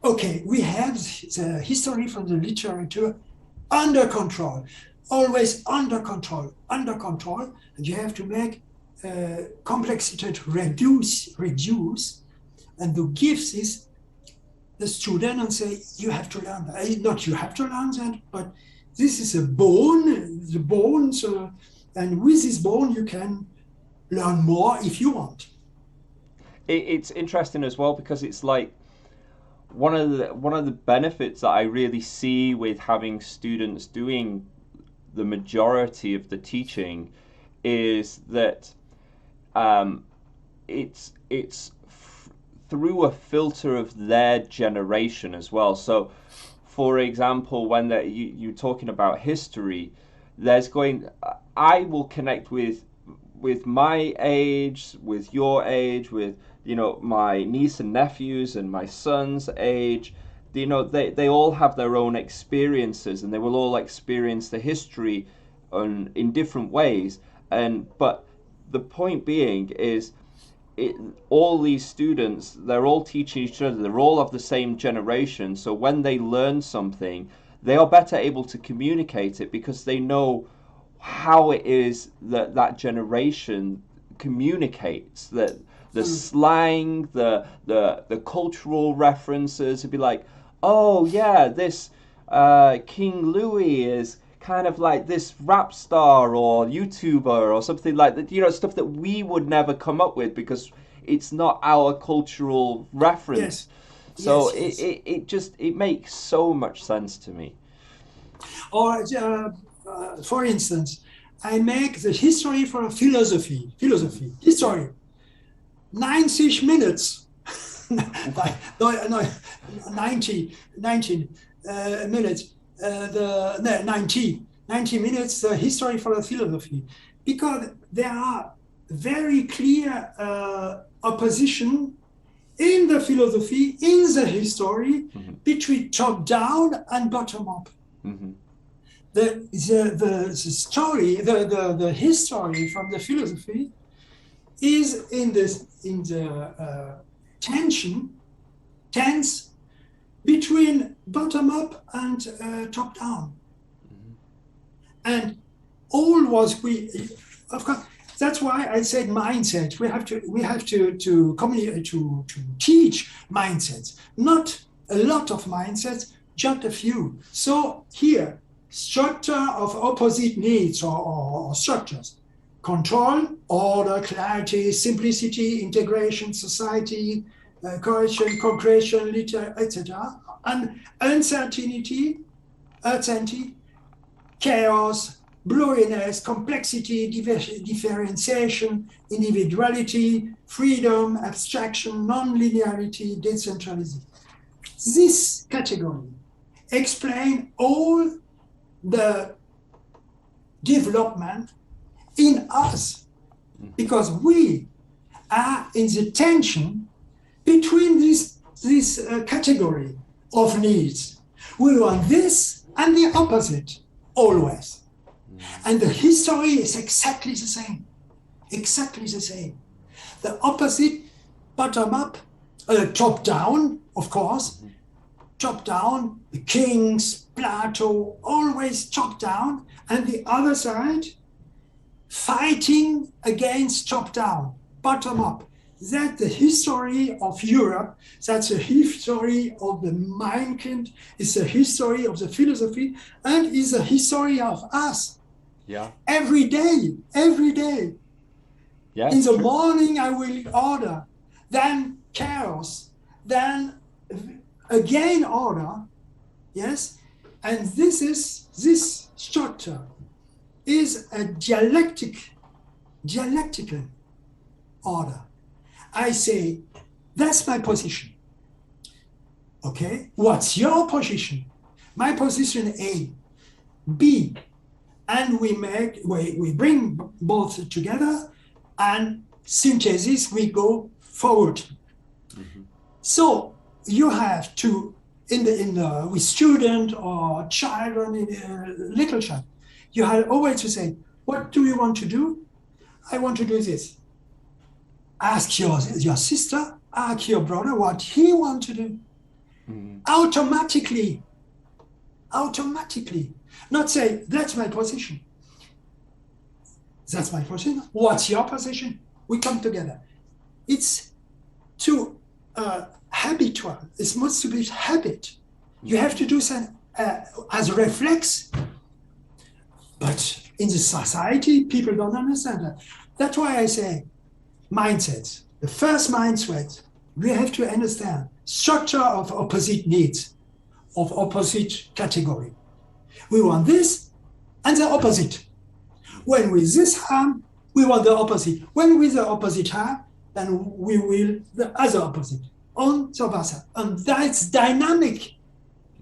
Okay, we have the history from the literature under control, always under control, and you have to make complexity reduce, and to give this the student and say, you have to learn that. Not you have to learn that, but this is a bone, the bones And with this bone, you can learn more if you want. It's interesting as well, because it's like one of the benefits that I really see with having students doing the majority of the teaching is that it's through a filter of their generation as well. So, for example, when you're talking about history, I will connect with my age, with your age, with my niece and nephews and my son's age. They all have their own experiences, and they will all experience the history in different ways. But the point being is, all these students, they're all teaching each other, they're all of the same generation, so when they learn something, they are better able to communicate it, because they know how it is that generation communicates, that the slang, the cultural references, to be like, oh yeah, this King Louis is kind of like this rap star or YouTuber or something like that, stuff that we would never come up with because it's not our cultural reference. Yes. So Yes. it makes so much sense to me. Or, for instance, I make the history for philosophy, history, 90 minutes, no, 90 minutes. 90 minutes history for the philosophy, because there are very clear opposition in the philosophy, in the history, between top down and bottom up. The story, the history from the philosophy is in the tense between bottom up and top down. And all was of course, that's why I said mindset. We have to communicate, to teach mindsets, not a lot of mindsets, just a few. So here, structure of opposite needs or structures: control, order, clarity, simplicity, integration, society, correction, concretion, etc., and uncertainty, chaos, blurriness, complexity, differentiation, individuality, freedom, abstraction, non-linearity, decentralism. This category explains all the development in us, because we are in the tension between this category of needs. We want this and the opposite, always. And the history is exactly the same. The opposite, bottom up, top down, of course. Top down, the kings, Plato, always top down. And the other side, fighting against top down, bottom up. That's the history of Europe. That's the history of the Mindkind. It's the history of the philosophy, and it's the history of us. Yeah. Every day. Yeah. In the morning, I will order, then chaos, then again order. Yes, and this structure is a dialectical order. I say, that's my position. Okay, what's your position? My position A, B, and we bring both together, and synthesis, we go forward. So you have to, with student or children, little child, you have always to say, what do you want to do? I want to do this. Ask your sister, ask your brother what he wants to do. Automatically. Not say, that's my position. What's your position? We come together. It's too habitual. It's supposed to be habit. You have to do some as a reflex. But In the society, people don't understand that. That's why I say mindsets. The first mindset, we have to understand structure of opposite needs, of opposite category. We want this and the opposite. When with this harm, we want the opposite. When with the opposite harm, then we will the other opposite. On the versa. And that's dynamic.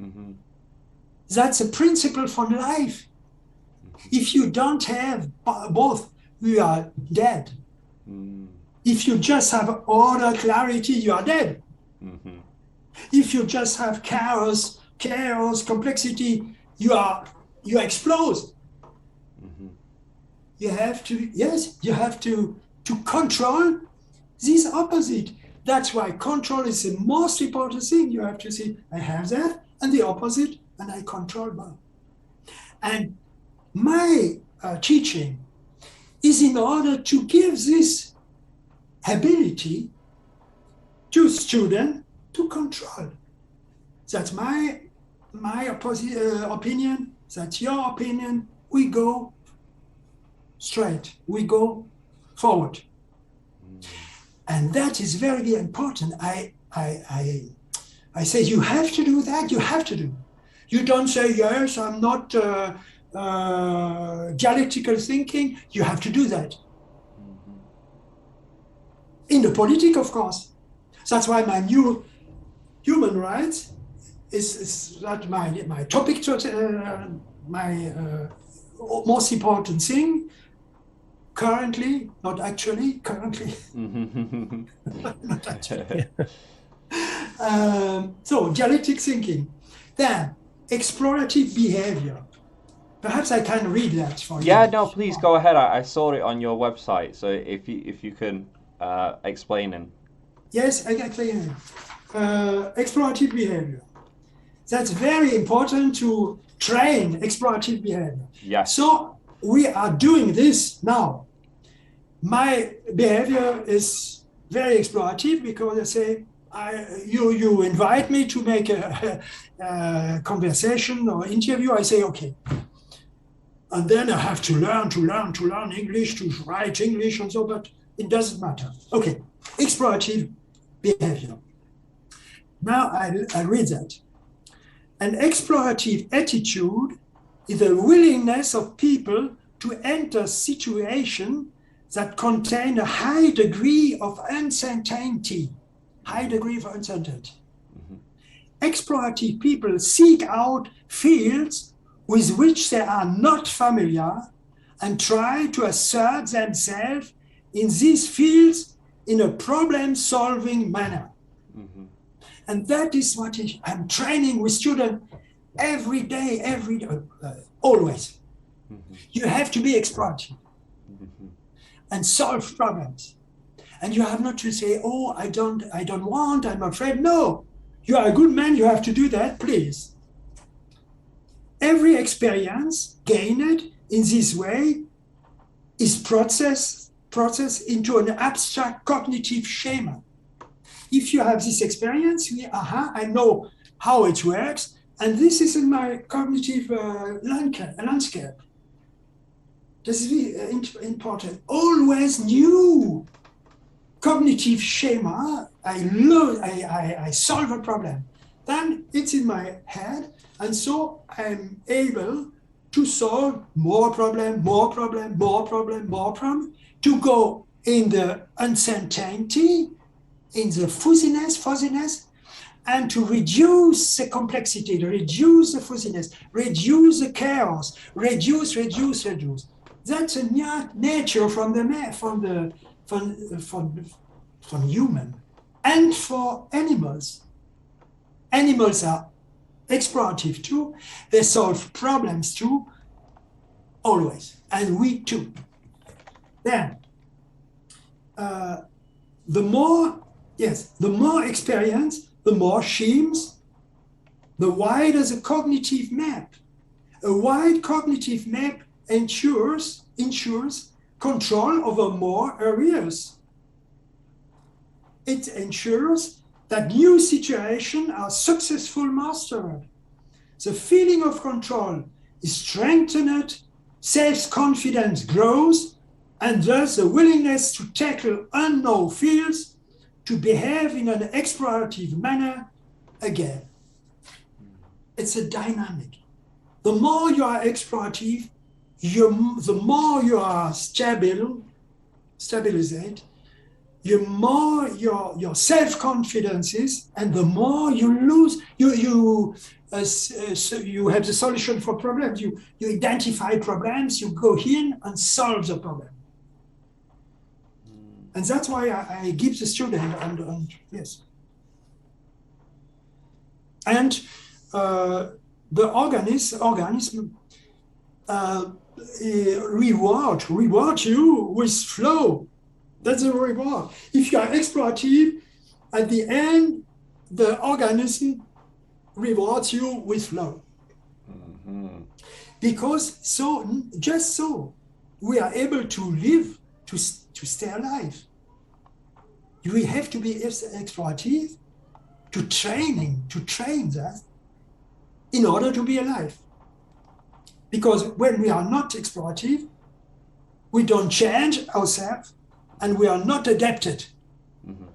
Mm-hmm. That's a principle from life. If you don't have both, you are dead. Mm. If you just have order, clarity, you are dead. Mm-hmm. If you just have chaos, complexity, you explode. Mm-hmm. You have to control this opposite. That's why control is the most important thing. You have to see, I have that and the opposite, and I control both. And my teaching is in order to give this ability to students to control. That's my opinion. That's your opinion. We go straight. We go forward. And that is very important. I say you have to do that. You have to do. You don't say yes. I'm not dialectical thinking. You have to do that. In the politics, of course. That's why my new human rights is not my topic. My most important thing. Currently, not actually, currently. Not actually. So, dialectic thinking. Then, explorative behavior. Perhaps I can read that for you. Yeah, no, please go ahead. I saw it on your website. So if you can explain it. Yes, I can explain it. Explorative behavior. That's very important to train explorative behavior. Yes. So, we are doing this now. My behavior is very explorative because I say, you invite me to make a conversation or interview. I say, okay. And then I have to learn English, to write English and so, but it doesn't matter. Okay, explorative behavior. Now I read that. An explorative attitude is the willingness of people to enter situations that contain a high degree of uncertainty. Mm-hmm. Explorative people seek out fields with which they are not familiar and try to assert themselves in these fields in a problem-solving manner. Mm-hmm. And that is what I'm training with students every day, always. Mm-hmm. You have to be explorative. Mm-hmm. And solve problems. And you have not to say, oh, I don't want, I'm afraid. No, you are a good man, you have to do that, please. Every experience gained in this way is processed into an abstract cognitive schema. If you have this experience, I know how it works, and this is in my cognitive landscape. This is very important. Always new cognitive schema. I solve a problem. Then it's in my head, and so I'm able to solve more problem, to go in the uncertainty, in the fuzziness, and to reduce the complexity, reduce the fuzziness, reduce the chaos, reduce. That's a nature from human and for animals. Animals are explorative too. They solve problems too, always, and we too. Then, the more experience, the more schemes, the wider the cognitive map. A wide cognitive map ensures control over more areas. It ensures that new situations are successfully mastered. The feeling of control is strengthened self-confidence grows, and thus the willingness to tackle unknown fields, to behave in an explorative manner again. It's a dynamic. The more you are explorative, the more you are stabilized, the more your self-confidence is, and the more you lose, you have the solution for problems. You identify problems, you go in and solve the problem. And that's why I give the student, and yes. And the organism reward you with flow. That's a reward. If you are explorative, at the end, the organism rewards you with flow. Mm-hmm. Because just so, we are able to live, to stay alive. We have to be explorative, to train that in order to be alive. Because when we are not explorative, we don't change ourselves, and we are not adapted. Mm-hmm.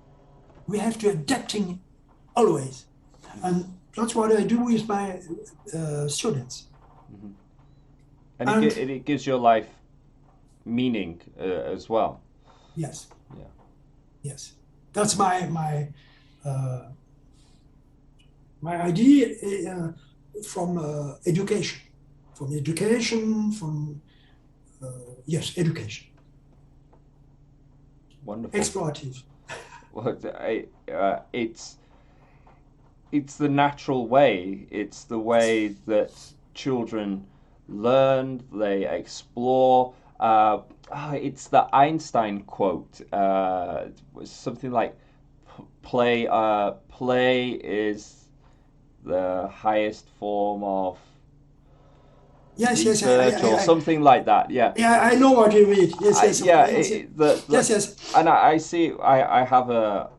We have to adapting always. And that's what I do with my students. Mm-hmm. And it gives your life meaning as well. Yes. Yeah. Yes. That's my idea from education. Yes, education. Wonderful. Explorative. Well, it's the natural way. It's the way that children learn, they explore. It's the Einstein quote. Something like, "Play is the highest form of research," or something like that. Yeah. Yeah, I know what you mean. Yes. Yes. And I see. I have a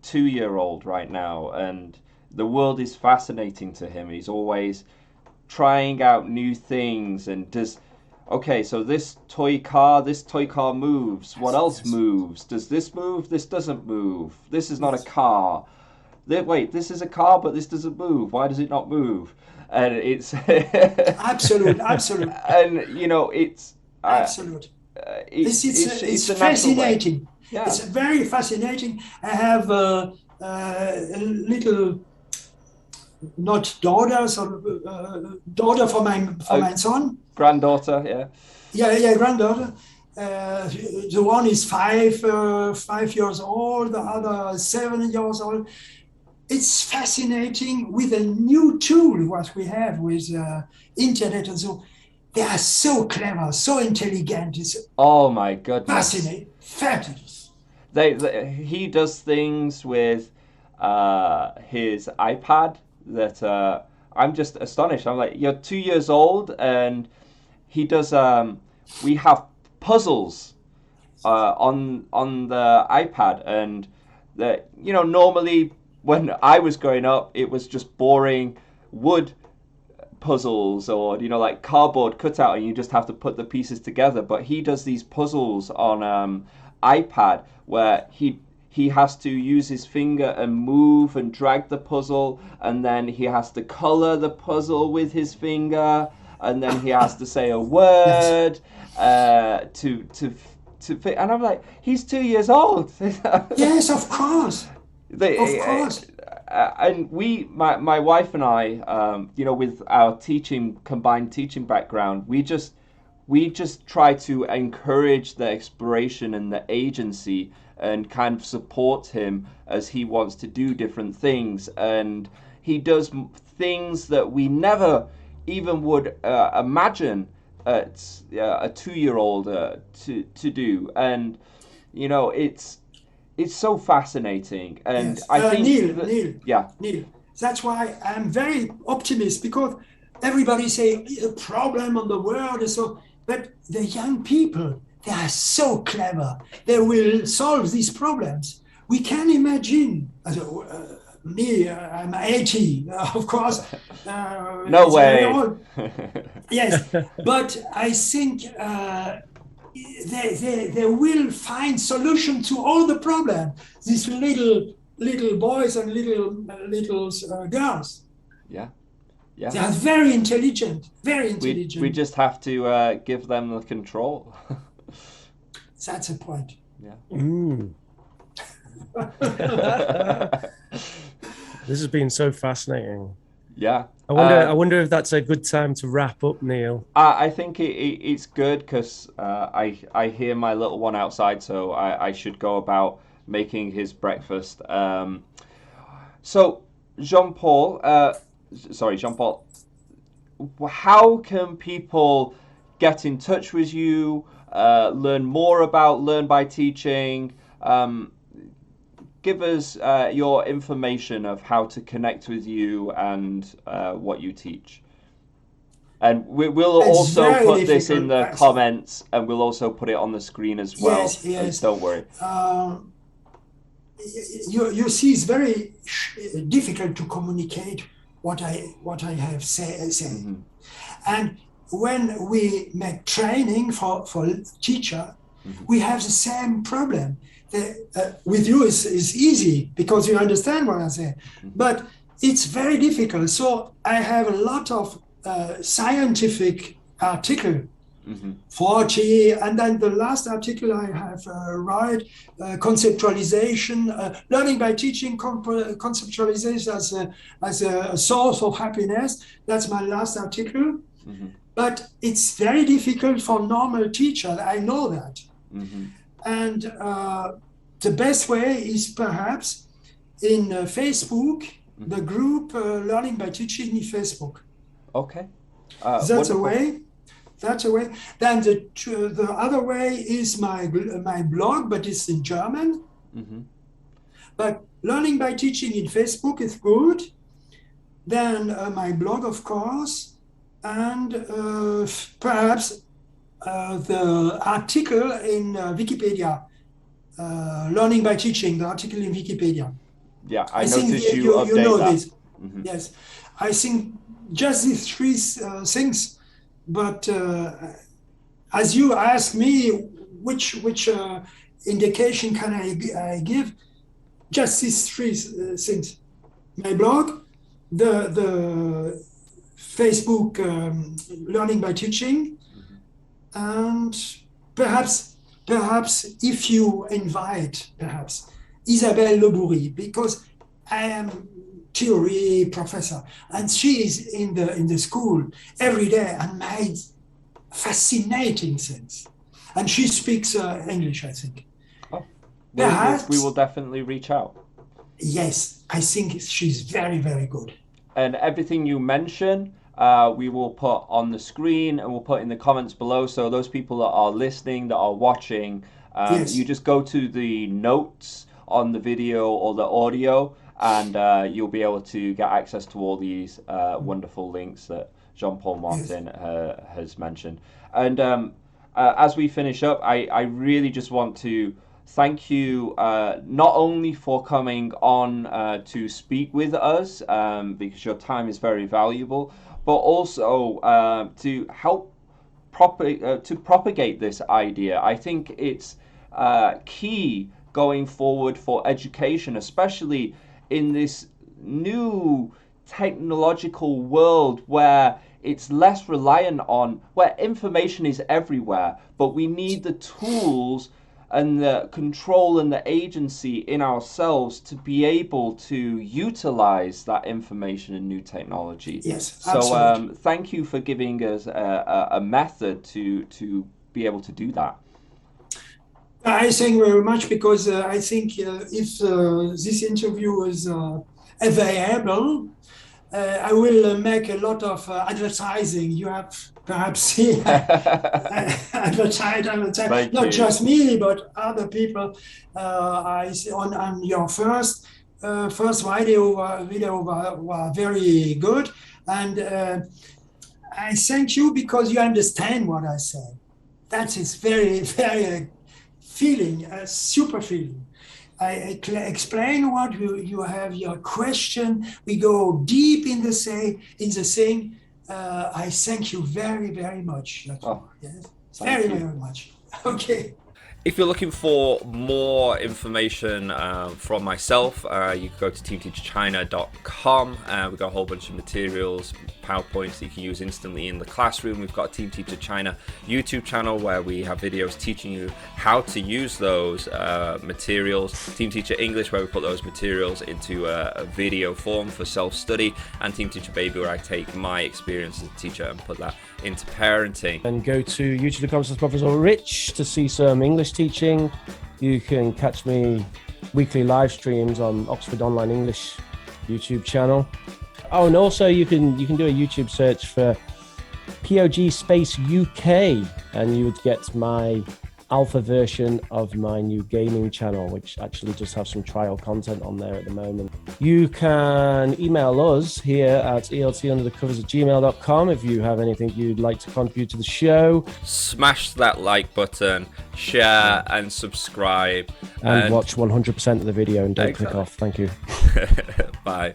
2-year-old right now, and the world is fascinating to him. He's always trying out new things, and so this toy car moves. What else moves? Does this move? This doesn't move. This is not a car. Wait, this is a car, but this doesn't move. Why does it not move? And it's absolute. And it's absolute. It's fascinating. Yeah. It's very fascinating. I have a little, not daughters, or daughter for my son. Granddaughter, yeah. Yeah, granddaughter. The one is 5 years old. The other 7 years old. It's fascinating with a new tool what we have with internet and so. They are so clever, so intelligent. It's oh my goodness! Fascinating, fabulous. He does things with his iPad that I'm just astonished. I'm like, you're 2 years old, and he does. We have puzzles on the iPad, and normally when I was growing up, it was just boring wood puzzles, or like cardboard cutout, and you just have to put the pieces together. But he does these puzzles on iPad where he has to use his finger and move and drag the puzzle, and then he has to color the puzzle with his finger, and then he has to say a word to fit. And I'm like, he's 2 years old. Yes, of course. Of course. And my wife and I, with our combined teaching background, we just try to encourage the exploration and the agency, and kind of support him as he wants to do different things. And he does things that we never even would imagine a 2-year-old to do. And it's so fascinating, and yes. I think Neil, that's why I'm very optimistic, because everybody say a problem on the world is so, but the young people, they are so clever. They will solve these problems. We can imagine me, I'm 80, of course. No it's very way. old. Yes, but I think they will find solution to all the problem. These little boys and little girls. Yeah. They are very intelligent, very intelligent. We just have to give them the control. That's the point. Yeah. This has been so fascinating. Yeah. I wonder if that's a good time to wrap up, Neil. I think it's good because I hear my little one outside, so I should go about making his breakfast. So Jean-Pol, Jean-Pol, how can people get in touch with you, learn more about Learn by Teaching? Give us your information of how to connect with you and what you teach. And we'll also put this in the comments, and we'll also put it on the screen as well. Yes, yes. Don't worry. You see, it's very difficult to communicate what I have said. Mm-hmm. And when we make training for teacher, mm-hmm. we have the same problem. With you is easy because you understand what I say, mm-hmm. but it's very difficult. So I have a lot of scientific article, mm-hmm. 40, and then the last article I have conceptualization, learning by teaching, conceptualization as a source of happiness. That's my last article. Mm-hmm. But it's very difficult for normal teacher. I know that. Mm-hmm. And the best way is perhaps in Facebook, mm-hmm. the group Learning by Teaching in Facebook. Okay. That's wonderful. A way. That's a way. Then the other way is my blog, but it's in German. Mm-hmm. But Learning by Teaching in Facebook is good. Then my blog, of course, and perhaps the article in Wikipedia, Learning by Teaching, the article in Wikipedia. Yeah, I noticed you update know that. This. Mm-hmm. Yes, I think just these three things. But as you ask me, which indication can I give? Just these three things: my blog, the Facebook Learning by Teaching, mm-hmm. and perhaps if you invite Isabelle Leboury, because I am theory professor and she is in the school every day and made fascinating things, and she speaks English, I think. Oh, we will definitely reach out. Yes, I think she's very, very good. And everything you mention, we will put on the screen and we'll put in the comments below. So those people that are listening, that are watching, yes. You just go to the notes on the video or the audio, and you'll be able to get access to all these wonderful links that Jean-Pol Martin has mentioned. And as we finish up, I really just want to thank you not only for coming on to speak with us, because your time is very valuable, but also to help propagate this idea. I think it's key going forward for education, especially in this new technological world where it's less reliant on, where information is everywhere, but we need the tools and the control and the agency in ourselves to be able to utilize that information and new technology. Yes, so thank you for giving us a method to be able to do that. I thank you very much, because I think if this interview is available, I will make a lot of advertising. You have perhaps seen advertise, not just me, but other people. I see on your first video were very good, and I thank you because you understand what I say. That is very, very feeling, a super feeling. explain what you have your question. We go deep in the thing. I thank you very, very much. Yes, very much. Okay. If you're looking for more information from myself, you can go to teamteacherchina.com. We've got a whole bunch of materials, PowerPoints that you can use instantly in the classroom. We've got a Team Teacher China YouTube channel where we have videos teaching you how to use those materials. Team Teacher English, where we put those materials into a video form for self-study. And Team Teacher Baby, where I take my experience as a teacher and put that into parenting. And go to youtube.com/Professor Rich to see some English teaching. You can catch me weekly live streams on Oxford Online English YouTube channel. Oh, and also you can do a YouTube search for POG space UK, and you would get my alpha version of my new gaming channel, which actually just have some trial content on there at the moment. You can email us here at eltunderthecovers@gmail.com if you have anything you'd like to contribute to the show. Smash that like button, share and subscribe. And watch 100% of the video and don't click off. Thank you. Bye.